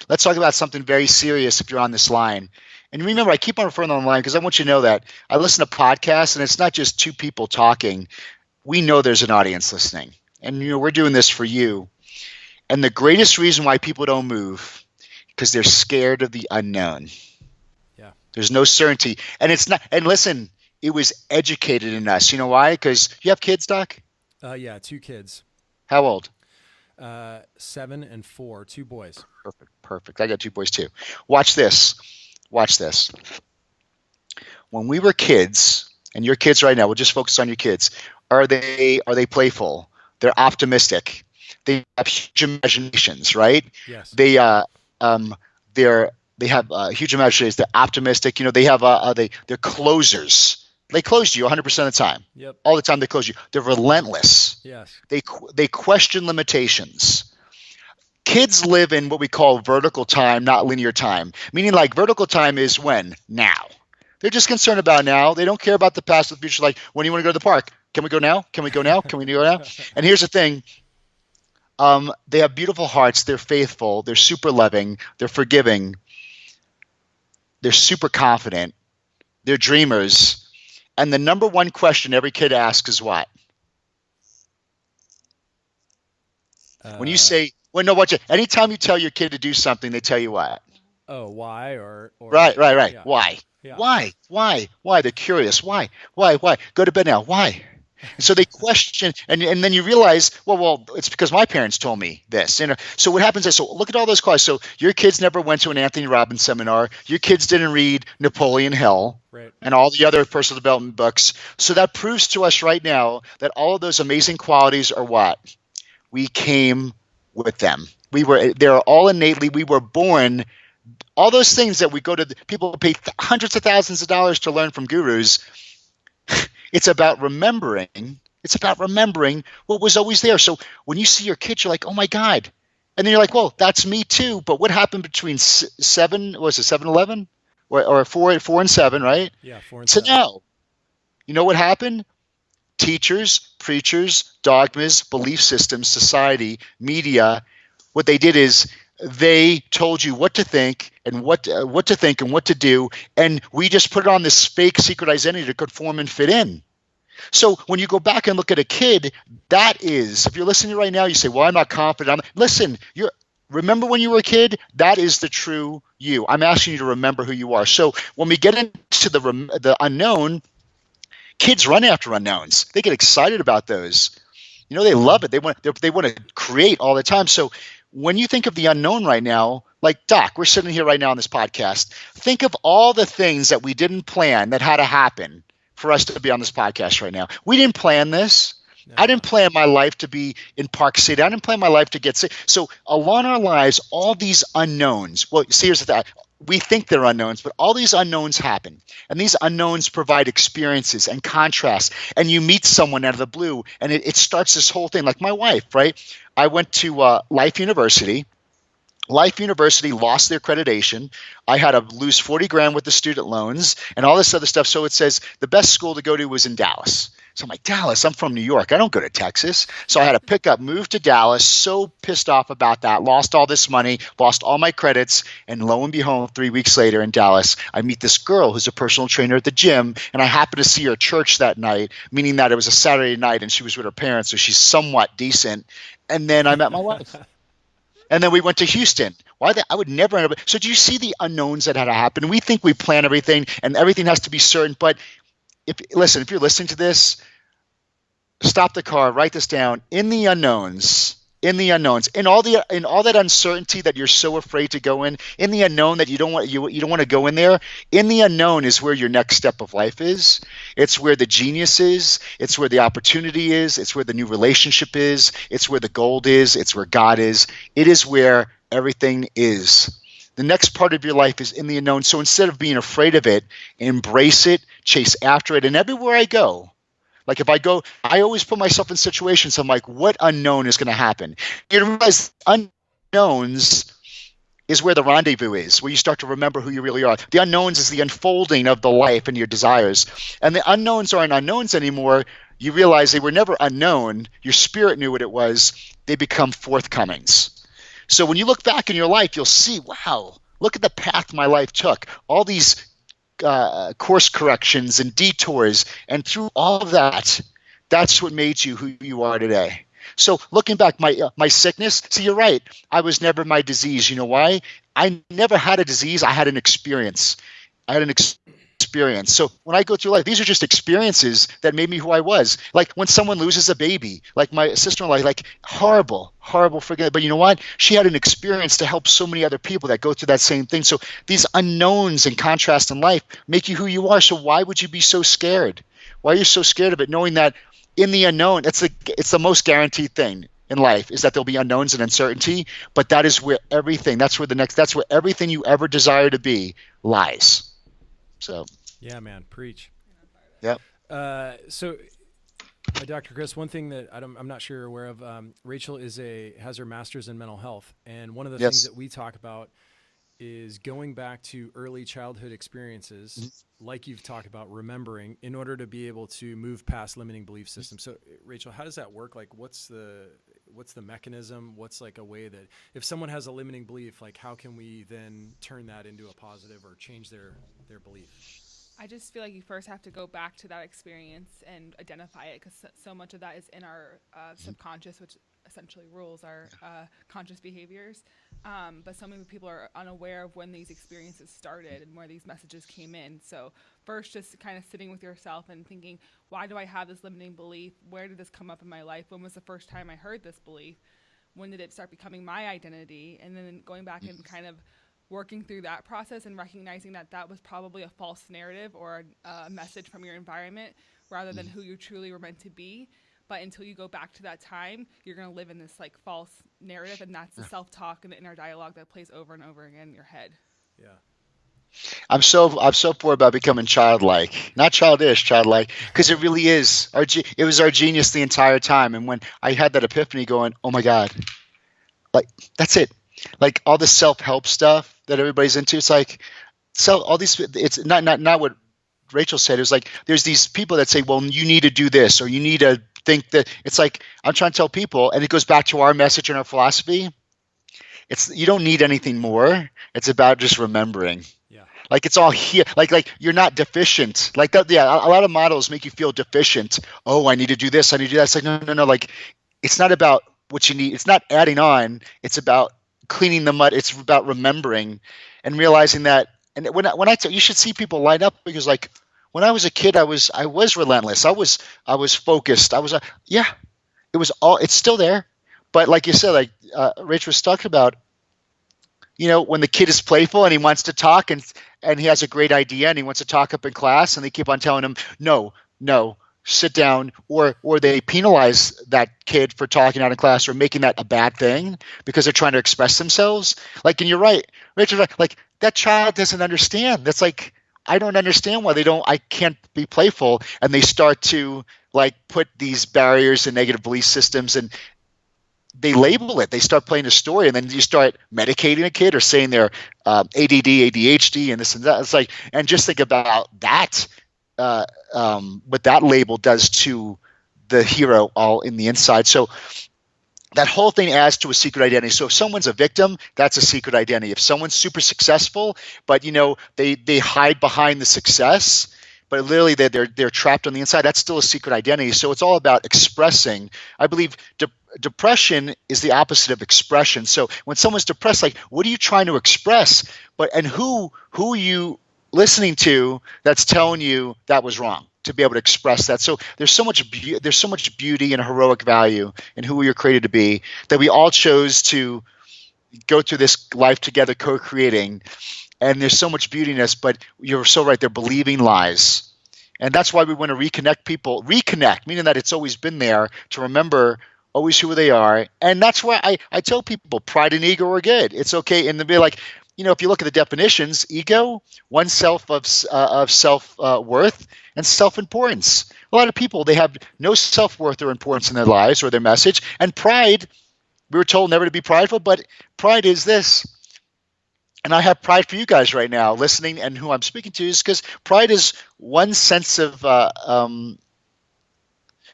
B: Let's talk about something very serious if you're on this line. And remember, I keep on referring on the line because I want you to know that I listen to podcasts and it's not just two people talking. We know there's an audience listening. And we're doing this for you. And the greatest reason why people don't move, because they're scared of the unknown.
A: Yeah.
B: There's no certainty. And it's not, and listen, it was educated in us. You know why? Because you have kids, Doc?
A: Yeah, 2 kids.
B: How old?
A: 7 and 4, 2 boys.
B: Perfect. I got 2 boys too. Watch this. When we were kids, and your kids right now, we'll just focus on your kids. Are they playful? They're optimistic. They have huge imaginations, right?
A: Yes.
B: They have huge imaginations. They're optimistic. They're closers. They close you 100% of the time.
A: Yep.
B: All the time they close you. They're relentless.
A: Yes.
B: They question limitations. Kids live in what we call vertical time, not linear time. Meaning like vertical time is when? Now. They're just concerned about now. They don't care about the past or the future. Like, when do you want to go to the park? Can we go now? Can we go now? Can we go now? And here's the thing. They have beautiful hearts. They're faithful. They're super loving. They're forgiving. They're super confident. They're dreamers. And the number one question every kid asks is what? When you say, anytime you tell your kid to do something, they tell you what?
A: Oh, why? Or
B: Right.
A: Yeah.
B: Why?
A: Yeah.
B: Why? They're curious. Why? Go to bed now. Why? And so they question, and then you realize, well, it's because my parents told me this. So what happens is, so look at all those questions. So your kids never went to an Anthony Robbins seminar. Your kids didn't read Napoleon Hill,
A: right, and
B: all the other personal development books. So that proves to us right now that all of those amazing qualities are what? We came with them. They're all innately, we were born. All those things that we go to, people pay hundreds of thousands of dollars to learn from gurus. It's about remembering. It's about remembering what was always there. So when you see your kids, you're like, oh my God. And then you're like, well, that's me too. But what happened between 7-11? Or 4 and 7, right?
A: Yeah, 4 and 7.
B: So now, you know what happened? Teachers, preachers, dogmas, belief systems, society, media, what they did is they told you what to think and what to think and what to do, and we just put it on this fake secret identity to conform and fit in. So when you go back and look at a kid, that is, if you're listening right now, you say, well, I'm not confident. Listen, remember when you were a kid? That is the true you. I'm asking you to remember who you are. So when we get into the unknown, kids run after unknowns. They get excited about those. They love it. They want to create all the time. So when you think of the unknown right now, like Doc, we're sitting here right now on this podcast. Think of all the things that we didn't plan that had to happen for us to be on this podcast right now. We didn't plan this.
A: No.
B: I didn't plan my life to be in Park City. I didn't plan my life to get sick. So along our lives, all these unknowns. Well, see, here's the thing. We think they're unknowns, but all these unknowns happen. And these unknowns provide experiences and contrasts. And you meet someone out of the blue, and it starts this whole thing. Like my wife, right? I went to Life University. Life University lost their accreditation. I had to lose 40 grand with the student loans and all this other stuff. So it says the best school to go to was in Dallas. So I'm like, Dallas, I'm from New York. I don't go to Texas. So I had to move to Dallas, so pissed off about that, lost all this money, lost all my credits. And lo and behold, 3 weeks later in Dallas, I meet this girl who's a personal trainer at the gym. And I happened to see her at church that night, meaning that it was a Saturday night and she was with her parents. So she's somewhat decent. And then I met my wife. And then we went to Houston. I would never end up. So do you see the unknowns that had to happen? We think we plan everything and everything has to be certain. But if you're listening to this, stop the car, write this down. In the unknowns, in all that uncertainty that you're so afraid to go in the unknown that you don't want to go in there. In the unknown is where your next step of life is. It's where the genius is. It's where the opportunity is. It's where the new relationship is. It's where the gold is. It's where God is. It is where everything is. The next part of your life is in the unknown. So instead of being afraid of it, embrace it, chase after it. And everywhere I go, like if I go, I always put myself in situations. I'm like, what unknown is going to happen? You realize unknowns is where the rendezvous is, where you start to remember who you really are. The unknowns is the unfolding of the life and your desires. And the unknowns aren't unknowns anymore. You realize they were never unknown. Your spirit knew what it was. They become forthcomings. So when you look back in your life, you'll see, wow, look at the path my life took. All these course corrections and detours, and through all of that, that's what made you who you are today. So looking back, my sickness, see, you're right. I was never my disease. You know why? I never had a disease. I had an experience. So when I go through life, these are just experiences that made me who I was. Like when someone loses a baby, like my sister-in-law, like horrible, forget it. But you know what? She had an experience to help so many other people that go through that same thing. So these unknowns and contrast in life make you who you are. So why would you be so scared? Why are you so scared of it? Knowing that in the unknown, it's the most guaranteed thing in life is that there'll be unknowns and uncertainty. But that is where everything, that's where everything you ever desire to be lies. So.
A: Yeah, man, preach.
B: Yep.
A: So, Dr. Chris, one thing that I'm not sure you're aware of, Rachel has her master's in mental health, and one of the things that we talk about is going back to early childhood experiences, like you've talked about, remembering in order to be able to move past limiting belief systems. So, Rachel, how does that work? Like, what's the mechanism? What's like a way that if someone has a limiting belief, like how can we then turn that into a positive or change their belief?
C: I just feel like you first have to go back to that experience and identify it, because so much of that is in our subconscious, which essentially rules our conscious behaviors. But so many people are unaware of when these experiences started and where these messages came in. So first, just kind of sitting with yourself and thinking, why do I have this limiting belief? Where did this come up in my life? When was the first time I heard this belief? When did it start becoming my identity? And then going back and kind of working through that process and recognizing that that was probably a false narrative or a message from your environment rather than who you truly were meant to be. But until you go back to that time, you're going to live in this like false narrative, and that's the self-talk and the inner dialogue that plays over and over again in your head.
A: Yeah.
B: I'm so poor about becoming childlike, not childish, childlike, because it really is. It was our genius the entire time. And when I had that epiphany going, oh my God, like that's it. Like all this self-help stuff that everybody's into, it's like all these. It's not what Rachel said. It was like there's these people that say, well, you need to do this or you need to think that. It's like I'm trying to tell people, and it goes back to our message and our philosophy. You don't need anything more. It's about just remembering.
A: Yeah.
B: Like it's all here. Like you're not deficient. Like that. Yeah. A lot of models make you feel deficient. Oh, I need to do this. I need to do that. It's like no. Like it's not about what you need. It's not adding on. It's about cleaning the mud. It's about remembering and realizing that. And when I tell you should see people light up, because like when I was a kid, I was relentless. I was focused. Yeah. It was all. It's still there, but like you said, like Rich was talking about, when the kid is playful and he wants to talk, and he has a great idea and he wants to talk up in class, and they keep on telling him no, no, sit down, or they penalize that kid for talking out in class or making that a bad thing because they're trying to express themselves. Like, and you're right, Richard, like that child doesn't understand. That's like, I don't understand why I can't be playful, and they start to like put these barriers and negative belief systems, and they label it. They start playing a story, and then you start medicating a kid or saying they're ADD, ADHD, and this and that. It's like, and just think about that, what that label does to the hero all in the inside. So that whole thing adds to a secret identity. So if someone's a victim, that's a secret identity. If someone's super successful, but they hide behind the success, but literally they're trapped on the inside, that's still a secret identity. So it's all about expressing. I believe depression is the opposite of expression. So when someone's depressed, like, what are you trying to express? And who are you listening to that's telling you that was wrong, to be able to express that? So there's so much beauty and heroic value in who we are created to be, that we all chose to go through this life together, co-creating. And there's so much beauty in this, but you're so right, they're believing lies. And that's why we want to reconnect, meaning that it's always been there, to remember always who they are. And that's why I tell people pride and ego are good. It's okay. And to be like, if you look at the definitions, ego, one self of self-worth, and self-importance. A lot of people, they have no self-worth or importance in their lives or their message. And pride, we were told never to be prideful, but pride is this. And I have pride for you guys right now listening, and who I'm speaking to, is because pride is one sense of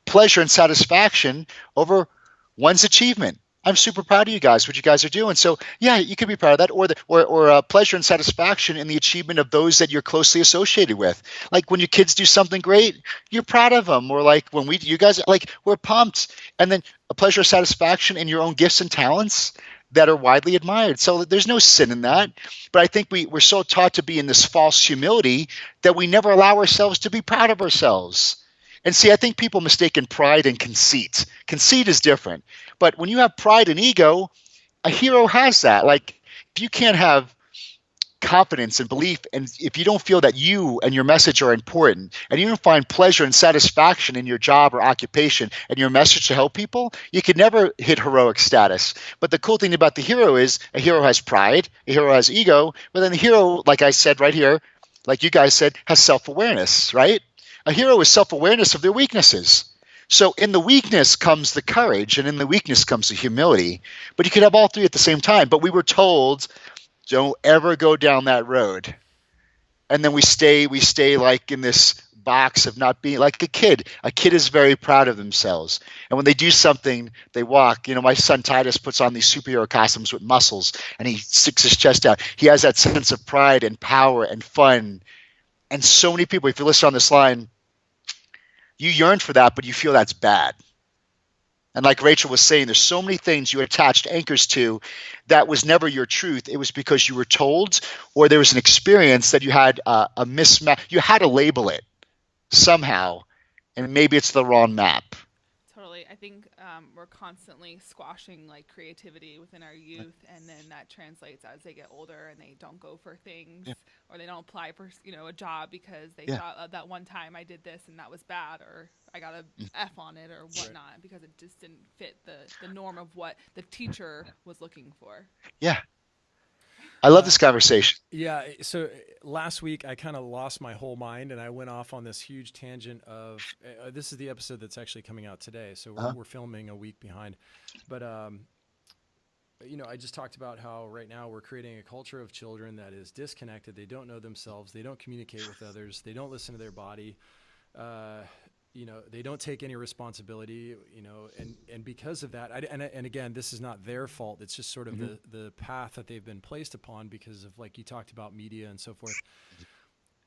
B: pleasure and satisfaction over one's achievement. I'm super proud of you guys, what you guys are doing. So yeah, you could be proud of that, or pleasure and satisfaction in the achievement of those that you're closely associated with. Like when your kids do something great, you're proud of them, or like when you guys, like, we're pumped. And then a pleasure, satisfaction in your own gifts and talents that are widely admired. So there's no sin in that. But I think we're so taught to be in this false humility that we never allow ourselves to be proud of ourselves. And see, I think people mistaken pride and conceit. Conceit is different. But when you have pride and ego, a hero has that. Like, if you can't have confidence and belief, and if you don't feel that you and your message are important, and you don't find pleasure and satisfaction in your job or occupation and your message to help people, you could never hit heroic status. But the cool thing about the hero is a hero has pride, a hero has ego, but then the hero, like I said right here, like you guys said, has self-awareness, right? A hero is self-awareness of their weaknesses. So in the weakness comes the courage, and in the weakness comes the humility. But you could have all three at the same time. But we were told, don't ever go down that road. And then we stay like in this box of not being like a kid. A kid is very proud of themselves. And when they do something, they walk. My son Titus puts on these superhero costumes with muscles, and he sticks his chest out. He has that sense of pride and power and fun. And so many people, if you listen on this line, you yearn for that, but you feel that's bad. And like Rachel was saying, there's so many things you attached anchors to that was never your truth. It was because you were told, or there was an experience that you had a mismatch. You had to label it somehow, and maybe it's the wrong map.
C: Totally. I think we're constantly squashing like creativity within our youth, and then that translates as they get older and they don't go for things,
B: Yeah.
C: or they don't apply for a job because they
B: Yeah.
C: thought that one time I did this and that was bad, or I got a F on it or whatnot, because it just didn't fit the norm of what the teacher was looking for.
B: Yeah. I love this conversation.
A: Yeah. So last week I kind of lost my whole mind and I went off on this huge tangent of this is the episode that's actually coming out today. So
B: Uh-huh.
A: we're filming a week behind, but I just talked about how right now we're creating a culture of children that is disconnected. They don't know themselves. They don't communicate with others. They don't listen to their body. Uh, they don't take any responsibility, and because of that, and again, this is not their fault. It's just sort of the path that they've been placed upon because of, like you talked about, media and so forth.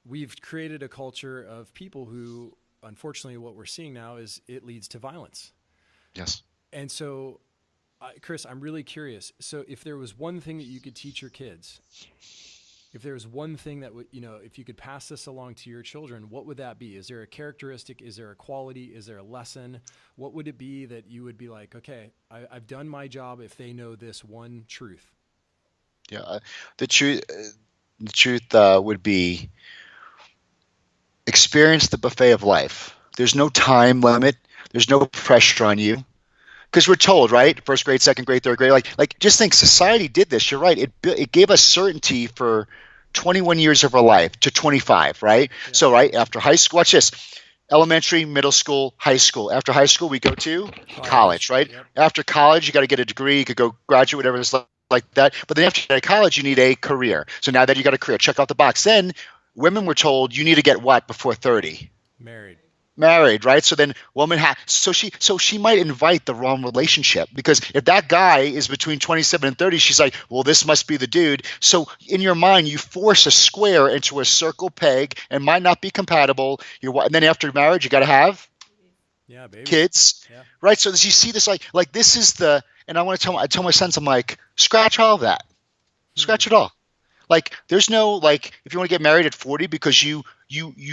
A: We've created a culture of people who, unfortunately, what we're seeing now is it leads to violence.
B: Yes.
A: And so Chris, I'm really curious. So if there was one thing that you could teach your kids, if there was one thing that would, if you could pass this along to your children, what would that be? Is there a characteristic? Is there a quality? Is there a lesson? What would it be that you would be like, okay, I've done my job if they know this one truth?
B: Yeah, the truth, would be experience the buffet of life. There's no time limit. There's no pressure on you. Because we're told, right? First grade, second grade, third grade. Like just think society did this. You're right. It gave us certainty for 21 years of our life to 25, right?
A: Yeah.
B: So, right after high school, watch this. Elementary, middle school, high school. After high school, we go to college, right?
A: Yep.
B: After college, you got to get a degree. You could go graduate, whatever it's like that. But then after college, you need a career. So now that you got a career, check off the box. Then women were told you need to get what before 30? Married, right? So then so she might invite the wrong relationship, because if that guy is between 27 and 30, she's like, well, this must be the dude. So in your mind, you force a square into a circle peg and might not be compatible. And then after marriage, you got to have kids, right? So as you see this, like this is and I tell my sons, I'm like, scratch all of that, scratch it all. Like there's no, like, if you want to get married at 40 because you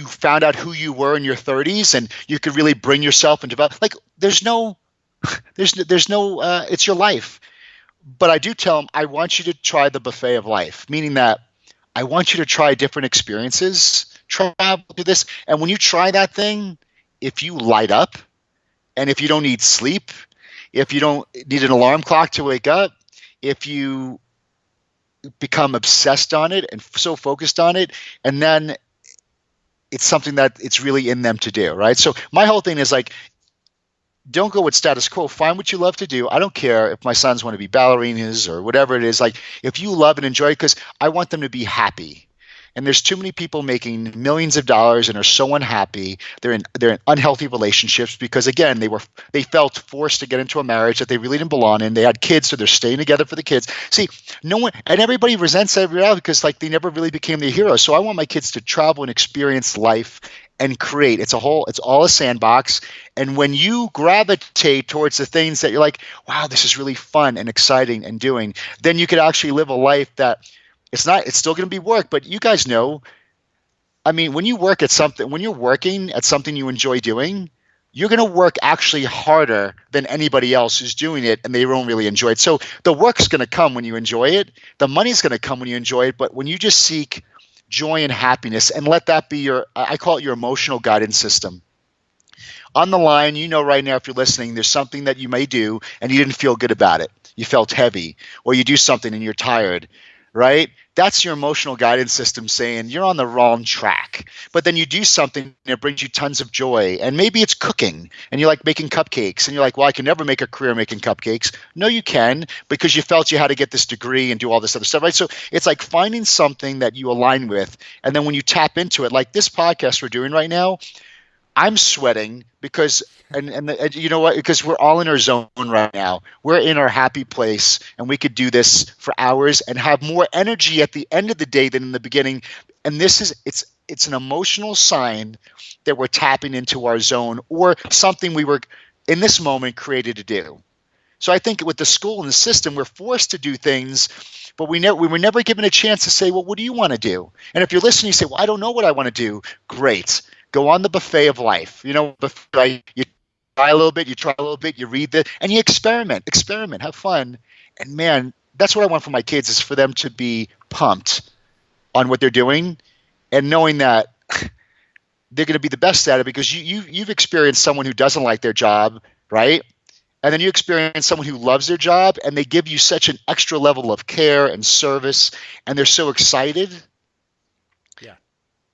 B: found out who you were in your 30s and you could really bring yourself and develop, like there's no it's your life. But I do tell them, I want you to try the buffet of life, meaning that I want you to try different experiences, travel to this. And when you try that thing, if you light up and if you don't need sleep, if you don't need an alarm clock to wake up, if you become obsessed on it and so focused on it, and then it's something that it's really in them to do, right? So my whole thing is like, don't go with status quo. Find what you love to do. I don't care if my sons want to be ballerinas or whatever it is. Like if you love and enjoy it, because I want them to be happy. And there's too many people making millions of dollars and are so unhappy. They're in unhealthy relationships because, again, they felt forced to get into a marriage that they really didn't belong in. They had kids, so they're staying together for the kids. See, no one, and everybody resents everybody else because like they never really became their heroes. So I want my kids to travel and experience life and create. It's all a sandbox. And when you gravitate towards the things that you're like, wow, this is really fun and exciting and doing, then you could actually live a life that it's still going to be work, but you guys know, I mean, when you're working at something you enjoy doing, you're going to work actually harder than anybody else who's doing it and they don't really enjoy it. So the work's going to come when you enjoy it. The money's going to come when you enjoy it. But when you just seek joy and happiness and let that be I call it your emotional guidance system. On the line, right now, if you're listening, there's something that you may do and you didn't feel good about it. You felt heavy, or you do something and you're tired. Right? That's your emotional guidance system saying you're on the wrong track. But then you do something that brings you tons of joy. And maybe it's cooking and you like making cupcakes and you're like, well, I can never make a career making cupcakes. No, you can, because you felt you had to get this degree and do all this other stuff, right? So it's like finding something that you align with. And then when you tap into it, like this podcast we're doing right now, I'm sweating because, and you know what? Because we're all in our zone right now. We're in our happy place, and we could do this for hours and have more energy at the end of the day than in the beginning. And it's an emotional sign that we're tapping into our zone or something we were in this moment created to do. So I think with the school and the system, we're forced to do things, but we were never given a chance to say, well, what do you want to do? And if you're listening, you say, well, I don't know what I want to do. Great. Go on the buffet of life. You try a little bit, you try a little bit, you read and you experiment, have fun. And man, that's what I want for my kids, is for them to be pumped on what they're doing and knowing that they're going to be the best at it, because you've experienced someone who doesn't like their job, right? And then you experience someone who loves their job and they give you such an extra level of care and service and they're so excited.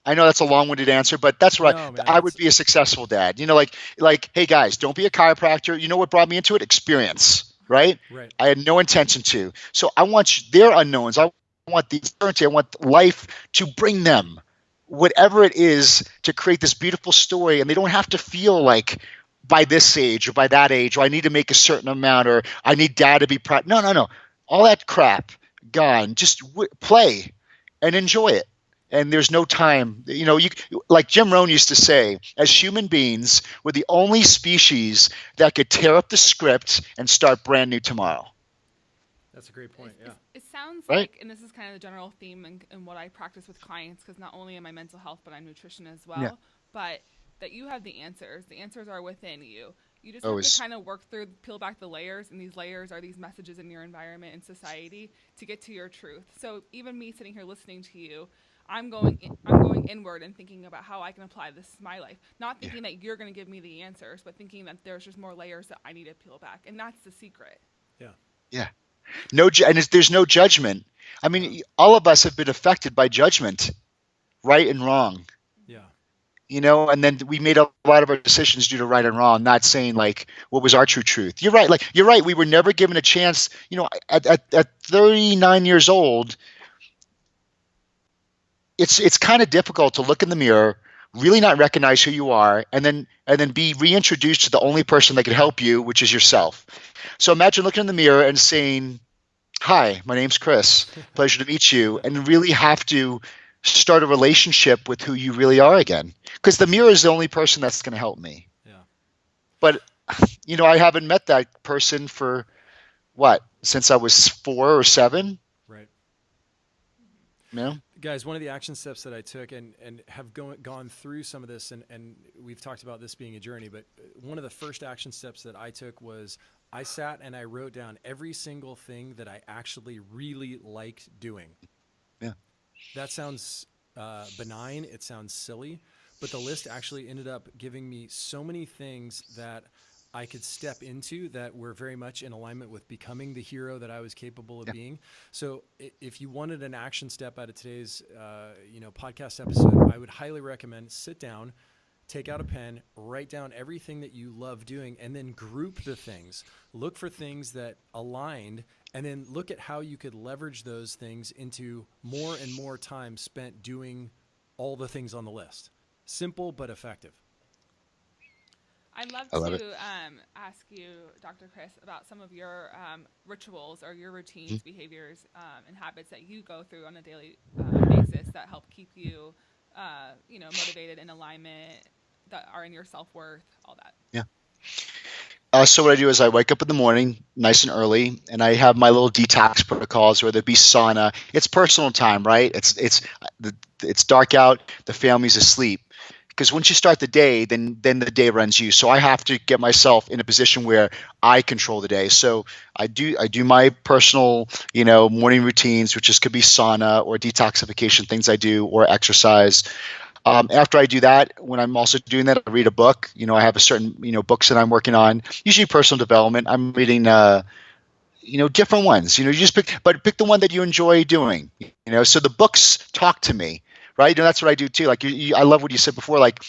B: I know that's a long-winded answer, but that's right. I would be a successful dad. Like, hey guys, don't be a chiropractor. You know what brought me into it? Experience, right? I had no intention to. So I want their unknowns. I want the uncertainty. I want life to bring them whatever it is to create this beautiful story, and they don't have to feel like by this age or by that age, or I need to make a certain amount, or I need dad to be proud. No. All that crap gone. Just play and enjoy it. and there's no time. You like Jim Rohn used to say, as human beings, we're the only species that could tear up the script and start brand new tomorrow.
A: That's a great point. Yeah.
C: It sounds
B: Right?
C: like, and this is kind of the general theme and what I practice with clients, because not only am I mental health, but I'm nutrition as well.
B: Yeah.
C: But that you have the answers. The answers are within you. You just have
B: Always.
C: to kind of work through, peel back the layers, and these layers are these messages in your environment and society to get to your truth. So even me sitting here listening to you, I'm going inward and thinking about how I can apply this to my life. Not thinking that you're going to give me the answers, but thinking that there's just more layers that I need to peel back, and that's the secret.
A: Yeah.
B: Yeah. And there's no judgment. I mean, all of us have been affected by judgment, right and wrong.
A: Yeah.
B: And then we made a lot of our decisions due to right and wrong, not saying like what was our true truth. You're right. We were never given a chance. At 39 years old, it's kind of difficult to look in the mirror, really not recognize who you are, and then be reintroduced to the only person that can help you, which is yourself. So imagine looking in the mirror and saying, "Hi, my name's Chris. Pleasure to meet you," and really have to start a relationship with who you really are again, because the mirror is the only person that's going to help me.
A: Yeah.
B: But I haven't met that person for since I was 4 or 7.
A: Right.
B: No.
A: Guys, one of the action steps that I took and have gone through some of this, and we've talked about this being a journey, but one of the first action steps that I took was I sat and I wrote down every single thing that I actually really liked doing.
B: Yeah.
A: That sounds benign. It sounds silly, but the list actually ended up giving me so many things that I could step into that were very much in alignment with becoming the hero that I was capable of being. So if you wanted an action step out of today's, podcast episode, I would highly recommend sit down, take out a pen, write down everything that you love doing, and then group the things. Look for things that aligned, and then look at how you could leverage those things into more and more time spent doing all the things on the list. Simple but effective.
C: I'd love to ask you, Dr. Chris, about some of your rituals or your routines, behaviors, and habits that you go through on a daily basis that help keep you, motivated, in alignment, that are in your self-worth, all that.
B: Yeah. So what I do is I wake up in the morning nice and early, and I have my little detox protocols, whether it be sauna. It's personal time, right? It's dark out. The family's asleep. Because once you start the day, then the day runs you. So I have to get myself in a position where I control the day. So I do my personal, morning routines, which could be sauna or detoxification things I do, or exercise. After I do that, when I'm also doing that, I read a book. I have a certain, books that I'm working on, usually personal development. I'm reading, different ones. You just pick the one that you enjoy doing. So the books talk to me. Right, that's what I do too. Like I love what you said before. Like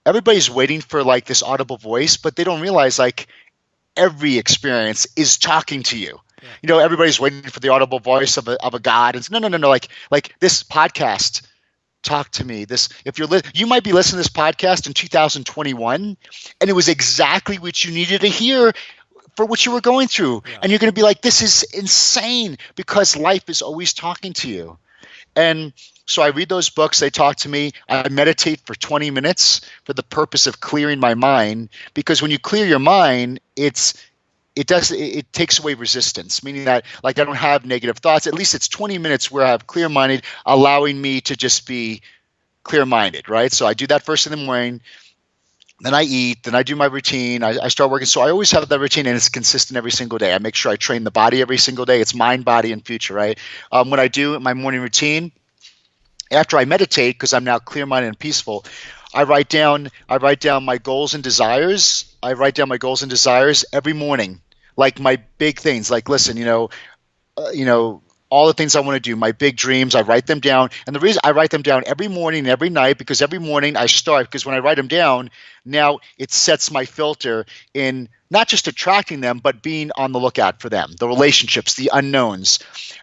B: everybody's waiting for like this audible voice, but they don't realize like every experience is talking to you. Yeah. Everybody's waiting for the audible voice of a God. It's no. Like this podcast, talk to me. This if you might be listening to this podcast in 2021, and it was exactly what you needed to hear for what you were going through, and you're going to be like, this is insane, because life is always talking to you. And so I read those books. They talk to me. I meditate for 20 minutes for the purpose of clearing my mind, because when you clear your mind, it takes away resistance, meaning that like I don't have negative thoughts. At least it's 20 minutes where I have clear-minded, allowing me to just be clear-minded, right? So I do that first in the morning. Then I eat. Then I do my routine. I start working. So I always have that routine, and it's consistent every single day. I make sure I train the body every single day. It's mind, body, and future, right? When I do my morning routine, after I meditate, because I'm now clear-minded and peaceful, I write down my goals and desires. I write down my goals and desires every morning, like my big things. Like, listen, all the things I want to do, my big dreams, I write them down. And the reason I write them down every morning and every night, because every morning I start, because when I write them down, now it sets my filter in not just attracting them, but being on the lookout for them, the relationships, the unknowns.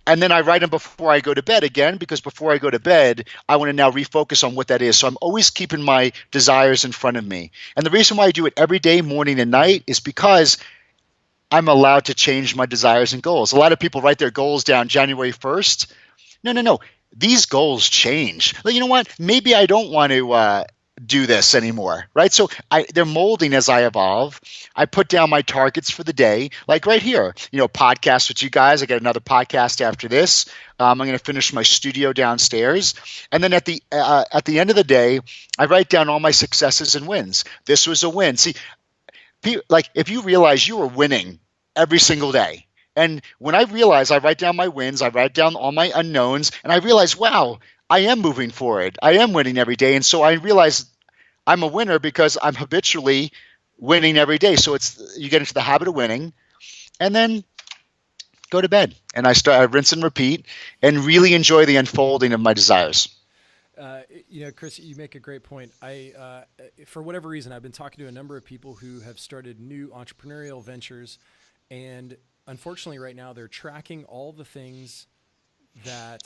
B: And then I write them before I go to bed again, because before I go to bed, I want to now refocus on what that is. So I'm always keeping my desires in front of me. And the reason why I do it every day, morning and night, is because I'm allowed to change my desires and goals. A lot of people write their goals down January 1st. No. these goals change. Well, you know what? Maybe I don't want to do this anymore, right? So they're molding as I evolve. I put down my targets for the day, like right here, podcast with you guys. I got another podcast after this. I'm going to finish my studio downstairs, and then at the end of the day, I write down all my successes and wins. This was a win. See, like if you realize you are winning every single day. And when I realize, I write down my wins, I write down all my unknowns, and I realize, wow, I am moving forward. I am winning every day. And so I realize I'm a winner because I'm habitually winning every day. So you get into the habit of winning, and then go to bed. And I rinse and repeat and really enjoy the unfolding of my desires.
A: Chris, you make a great point. For whatever reason, I've been talking to a number of people who have started new entrepreneurial ventures, and unfortunately right now they're tracking all the things that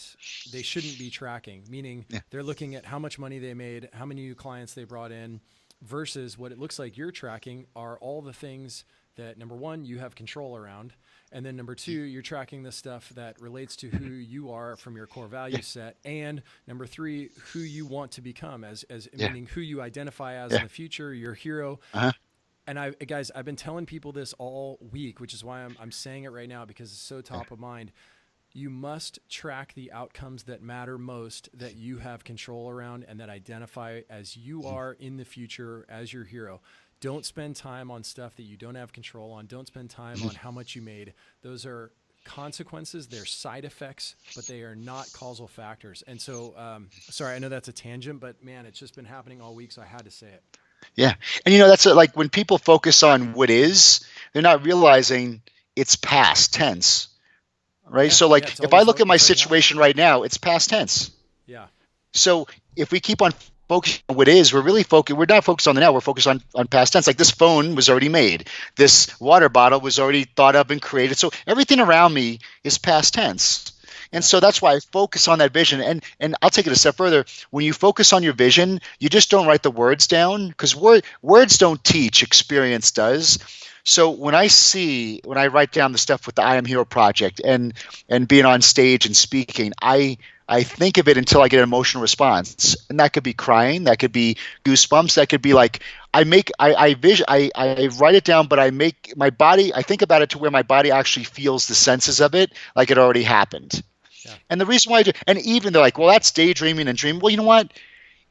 A: they shouldn't be tracking, meaning they're looking at how much money they made, how many new clients they brought in, versus what it looks like you're tracking are all the things that, number one, you have control around. And then number two, you're tracking the stuff that relates to who you are from your core value set. And number three, who you want to become as meaning who you identify as in the future, your hero.
B: Uh-huh.
A: And guys, I've been telling people this all week, which is why I'm saying it right now, because it's so top of mind. You must track the outcomes that matter most, that you have control around and that identify as you are in the future as your hero. Don't spend time on stuff that you don't have control on. Don't spend time on how much you made. Those are consequences. They're side effects, but they are not causal factors. And so, sorry, I know that's a tangent, but man, it's just been happening all week, so I had to say it.
B: Yeah. And that's like when people focus on what is, they're not realizing it's past tense, right?
A: Yeah,
B: so like if I look at my situation right now, it's past tense.
A: Yeah.
B: So if we keep on focusing on what is, we're not focused on the now, we're focused on past tense. Like this phone was already made. This water bottle was already thought of and created. So everything around me is past tense. And so that's why I focus on that vision. And I'll take it a step further. When you focus on your vision, you just don't write the words down, because words don't teach, experience does. So when I write down the stuff with the I Am Hero project and being on stage and speaking, I think of it until I get an emotional response. And that could be crying, that could be goosebumps, that could be like I write it down, but I make my body, I think about it to where my body actually feels the senses of it like it already happened. Yeah. And the reason why and even they're like, well, that's daydreaming and dreaming. Well, you know what?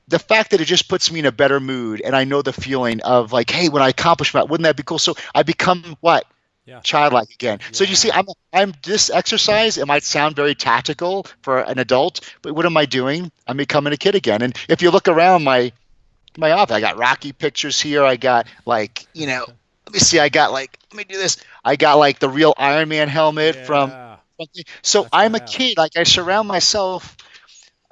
B: The fact that it just puts me in a better mood, and I know the feeling of like, hey, when I accomplish that, wouldn't that be cool? So I become what? Yeah. Childlike again. Yeah. So you see, I'm this exercise. It might sound very tactical for an adult, but what am I doing? I'm becoming a kid again. And if you look around my office, I got Rocky pictures here. I got like, let me see. I got like, let me do this. I got like the real Iron Man helmet from. So that's I'm a kid. Like I surround myself.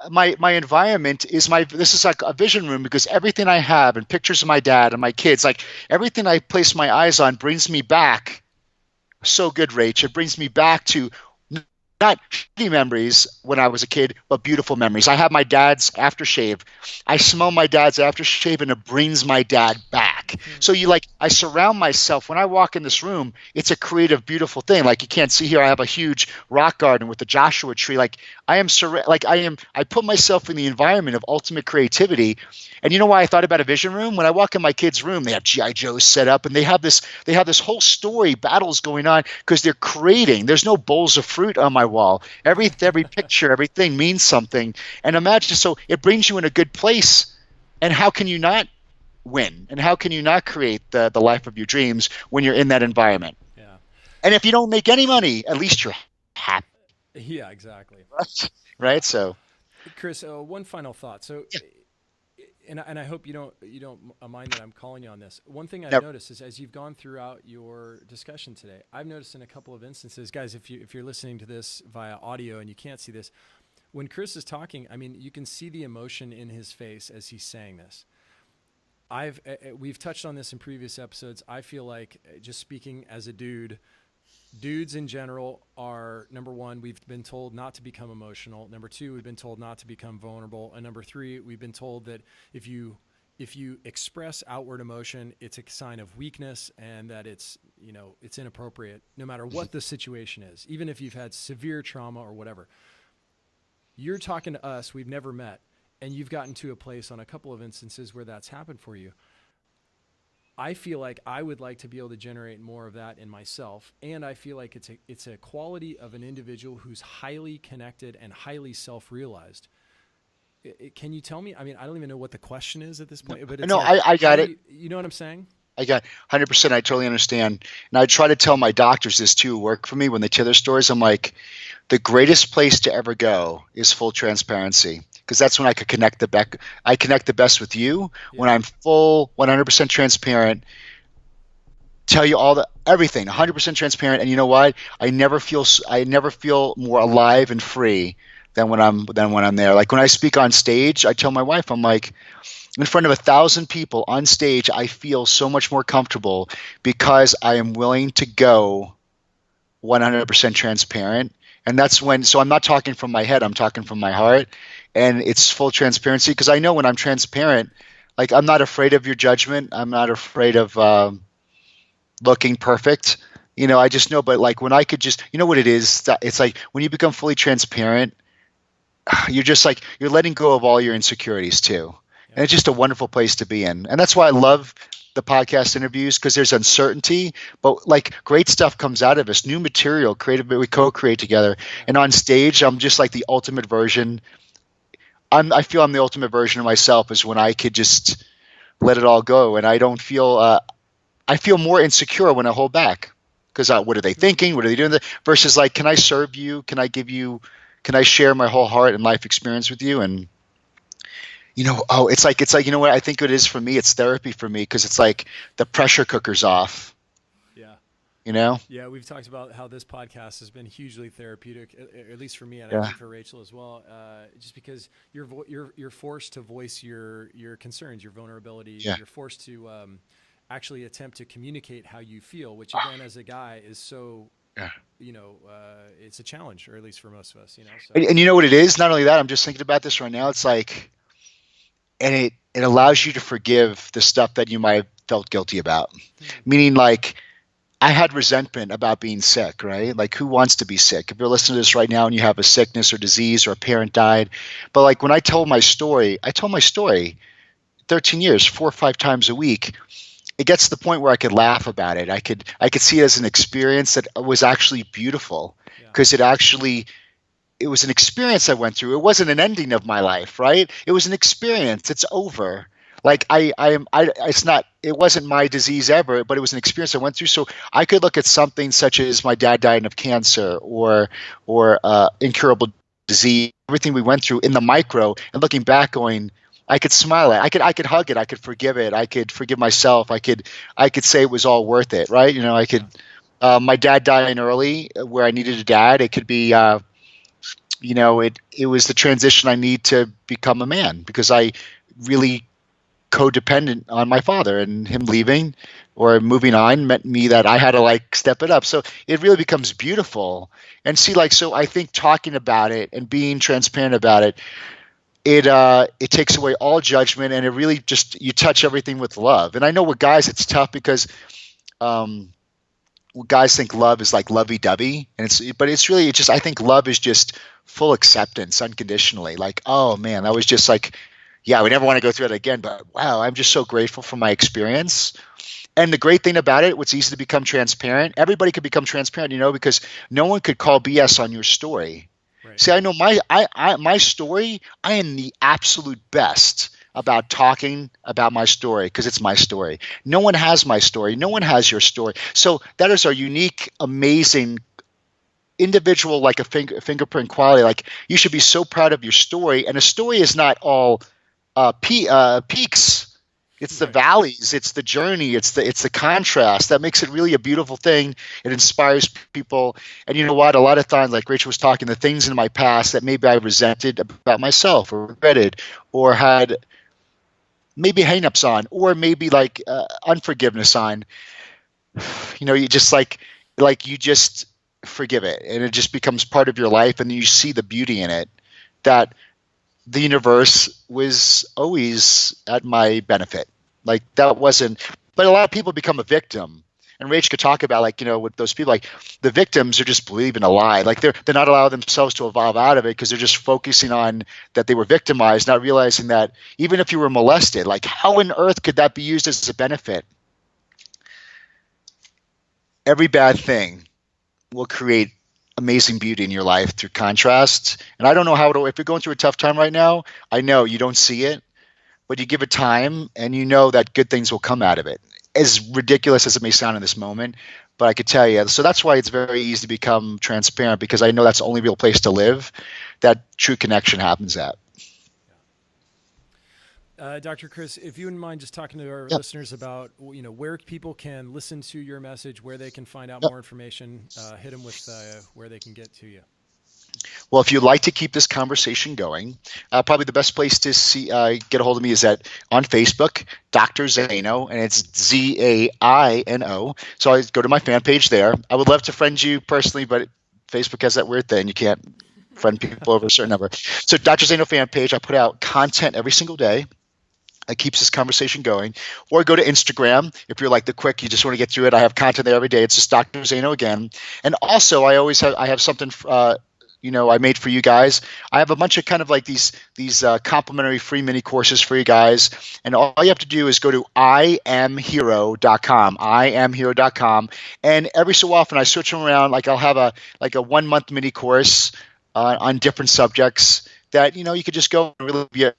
B: My environment is this is like a vision room, because everything I have and pictures of my dad and my kids, like everything I place my eyes on brings me back. So good, Rach. It brings me back to not shitty memories when I was a kid, but beautiful memories. I have my dad's aftershave. I smell my dad's aftershave, and it brings my dad back. Mm-hmm. So I surround myself. When I walk in this room, it's a creative, beautiful thing. Like you can't see here, I have a huge rock garden with the Joshua tree. I put myself in the environment of ultimate creativity. And you know why I thought about a vision room? When I walk in my kids' room, they have G.I. Joes set up, and they have this whole story, battles going on, because they're creating. There's no bowls of fruit on my wall. Every picture, everything means something. And imagine, so it brings you in a good place. And how can you not win? And how can you not create the life of your dreams when you're in that environment? Yeah. And if you don't make any money, at least you're happy.
A: Yeah, exactly.
B: Right. So,
A: Chris, one final thought. So, and I hope you don't mind that I'm calling you on this. One thing I've noticed is, as you've gone throughout your discussion today, I've noticed in a couple of instances, guys, if you're listening to this via audio and you can't see this, when Chris is talking, I mean, you can see the emotion in his face as he's saying this. We've touched on this in previous episodes. I feel like, just speaking as a dude, dudes in general are, number one, we've been told not to become emotional. Number two, we've been told not to become vulnerable. And number three, we've been told that if you express outward emotion, it's a sign of weakness, and that it's inappropriate no matter what the situation is, even if you've had severe trauma or whatever. You're talking to us, we've never met, and you've gotten to a place on a couple of instances where that's happened for you. I feel like I would like to be able to generate more of that in myself, and I feel like it's a quality of an individual who's highly connected and highly self-realized. Can you tell me? I mean, I don't even know what the question is at this point, but it's
B: No,
A: like,
B: I got it.
A: You know what I'm saying?
B: I got 100%. I totally understand. And I try to tell my doctors this too, work for me when they tell their stories. I'm like, the greatest place to ever go is full transparency, because that's when I could connect the best. I connect the best with you when I'm full 100% transparent, tell you everything 100% transparent. And you know what? I never feel more alive and free than when I'm there. Like when I speak on stage, I tell my wife, I'm like, in front of 1,000 people on stage, I feel so much more comfortable because I am willing to go 100% transparent. And that's so I'm not talking from my head, I'm talking from my heart. And it's full transparency because I know when I'm transparent, like I'm not afraid of your judgment. I'm not afraid of looking perfect. I just know, but like when I could just, you know what it is? It's like when you become fully transparent, you're just like, you're letting go of all your insecurities too. And it's just a wonderful place to be in. And that's why I love the podcast interviews, because there's uncertainty, but like great stuff comes out of us, new material, creative, we co-create together. And on stage, I'm just like the ultimate version. I feel I'm the ultimate version of myself is when I could just let it all go. And I don't feel, I feel more insecure when I hold back because what are they thinking? What are they doing? Versus like, can I serve you? Can I share my whole heart and life experience with you? And it's like, you know what I think it is for me? It's therapy for me because it's like the pressure cooker's off.
A: Yeah. Yeah, we've talked about how this podcast has been hugely therapeutic, at least for me, and I think for Rachel as well. Just because you're forced to voice your concerns, your vulnerability.
B: Yeah.
A: You're forced to actually attempt to communicate how you feel, which again, as a guy, is so. Yeah. It's a challenge, or at least for most of us. So.
B: And you know what it is? Not only that, I'm just thinking about this right now. It's like. And it allows you to forgive the stuff that you might have felt guilty about. Meaning like I had resentment about being sick, right? Like who wants to be sick? If you're listening to this right now and you have a sickness or disease or a parent died. But like when I told my story 13 years, 4 or 5 times a week. It gets to the point where I could laugh about it. I could see it as an experience that was actually beautiful because it was an experience I went through. It wasn't an ending of my life, right? It was an experience. It's over. Like it wasn't my disease ever, but it was an experience I went through. So I could look at something such as my dad dying of cancer or incurable disease, everything we went through in the micro, and looking back going, I could smile at it. I could hug it. I could forgive it. I could forgive myself. I could say it was all worth it, right? I could, my dad dying early where I needed a dad. It could be, it was the transition I need to become a man because I really codependent on my father, and him leaving or moving on meant me that I had to like step it up. So it really becomes beautiful. And see, like, so I think talking about it and being transparent about it, it takes away all judgment, and it really just, you touch everything with love. And I know with guys it's tough because guys think love is like lovey-dovey, but it's really just, I think love is just full acceptance unconditionally. Like, oh man, that was just like, yeah, we never want to go through it again, but wow, I'm just so grateful for my experience. And the great thing about it, what's easy to become transparent, everybody could become transparent, because no one could call BS on your story. Right. See, I know my story, I am the absolute best about talking about my story because it's my story. No one has my story. No one has your story. So that is our unique, amazing, individual, like a fingerprint quality. Like, you should be so proud of your story. And a story is not all peaks. It's the valleys. It's the journey. It's the contrast that makes it really a beautiful thing. It inspires people. And you know what? A lot of times, like Rachel was talking, the things in my past that maybe I resented about myself or regretted or had maybe hang-ups on, or maybe like unforgiveness on, you just you just forgive it, and it just becomes part of your life, and you see the beauty in it, that the universe was always at my benefit. Like, that wasn't, but a lot of people become a victim and Rach could talk about, like, with those people, like the victims are just believing a lie. Like they're not allowing themselves to evolve out of it because they're just focusing on that they were victimized, not realizing that even if you were molested, like how on earth could that be used as a benefit? Every bad thing will create amazing beauty in your life through contrast. And I don't know if you're going through a tough time right now, I know you don't see it, but you give it time and you know that good things will come out of it. As ridiculous as it may sound in this moment, but I could tell you. So that's why it's very easy to become transparent, because I know that's the only real place to live that true connection happens at.
A: Dr. Chris, if you wouldn't mind just talking to our
B: Yep.
A: listeners about, where people can listen to your message, where they can find out
B: Yep.
A: more information, hit them with where they can get to you.
B: Well, if you'd like to keep this conversation going, probably the best place to get a hold of me is on Facebook, Dr. Zaino, and it's Zaino. So I go to my fan page there. I would love to friend you personally, but Facebook has that weird thing. You can't friend people over a certain number. So Dr. Zaino fan page, I put out content every single day. It keeps this conversation going. Or go to Instagram if you're like the quick, you just want to get through it. I have content there every day. It's just Dr. Zaino again. And also, I have something I made for you guys. I have a bunch of kind of like these complimentary free mini courses for you guys. And all you have to do is go to iamhero.com, iamhero.com. And every so often I switch them around. Like I'll have a 1 month mini course on different subjects that, you could just go and really use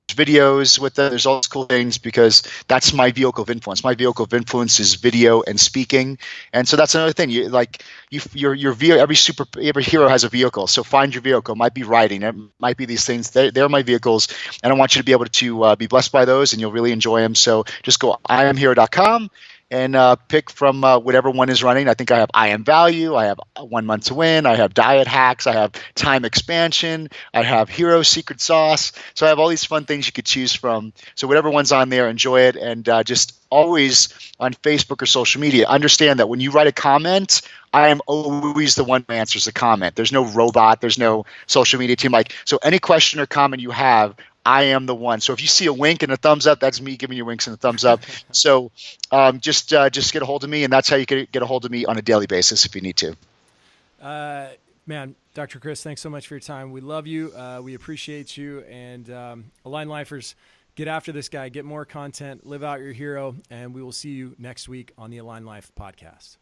B: videos with them. There's all these cool things because that's my vehicle of influence. My vehicle of influence is video and speaking. And so that's another thing. Your every hero has a vehicle. So find your vehicle. It might be writing. It might be these things. They're my vehicles. And I want you to be able to be blessed by those, and you'll really enjoy them. So just go iamhero.com and pick from whatever one is running. I think I have I Am Value. I have 1 month to win. I have diet hacks. I have time expansion. I have hero secret sauce. So I have all these fun things you could choose from. So whatever one's on there, enjoy it. And just always on Facebook or social media, understand that when you write a comment, I am always the one who answers the comment. There's no robot. There's no social media team. So any question or comment you have, I am the one. So if you see a wink and a thumbs up, that's me giving you winks and a thumbs up. So just get a hold of me, and that's how you can get a hold of me on a daily basis if you need to.
A: Man, Dr. Chris, thanks so much for your time. We love you. We appreciate you. And Align Lifers, get after this guy. Get more content. Live out your hero. And we will see you next week on the Align Life podcast.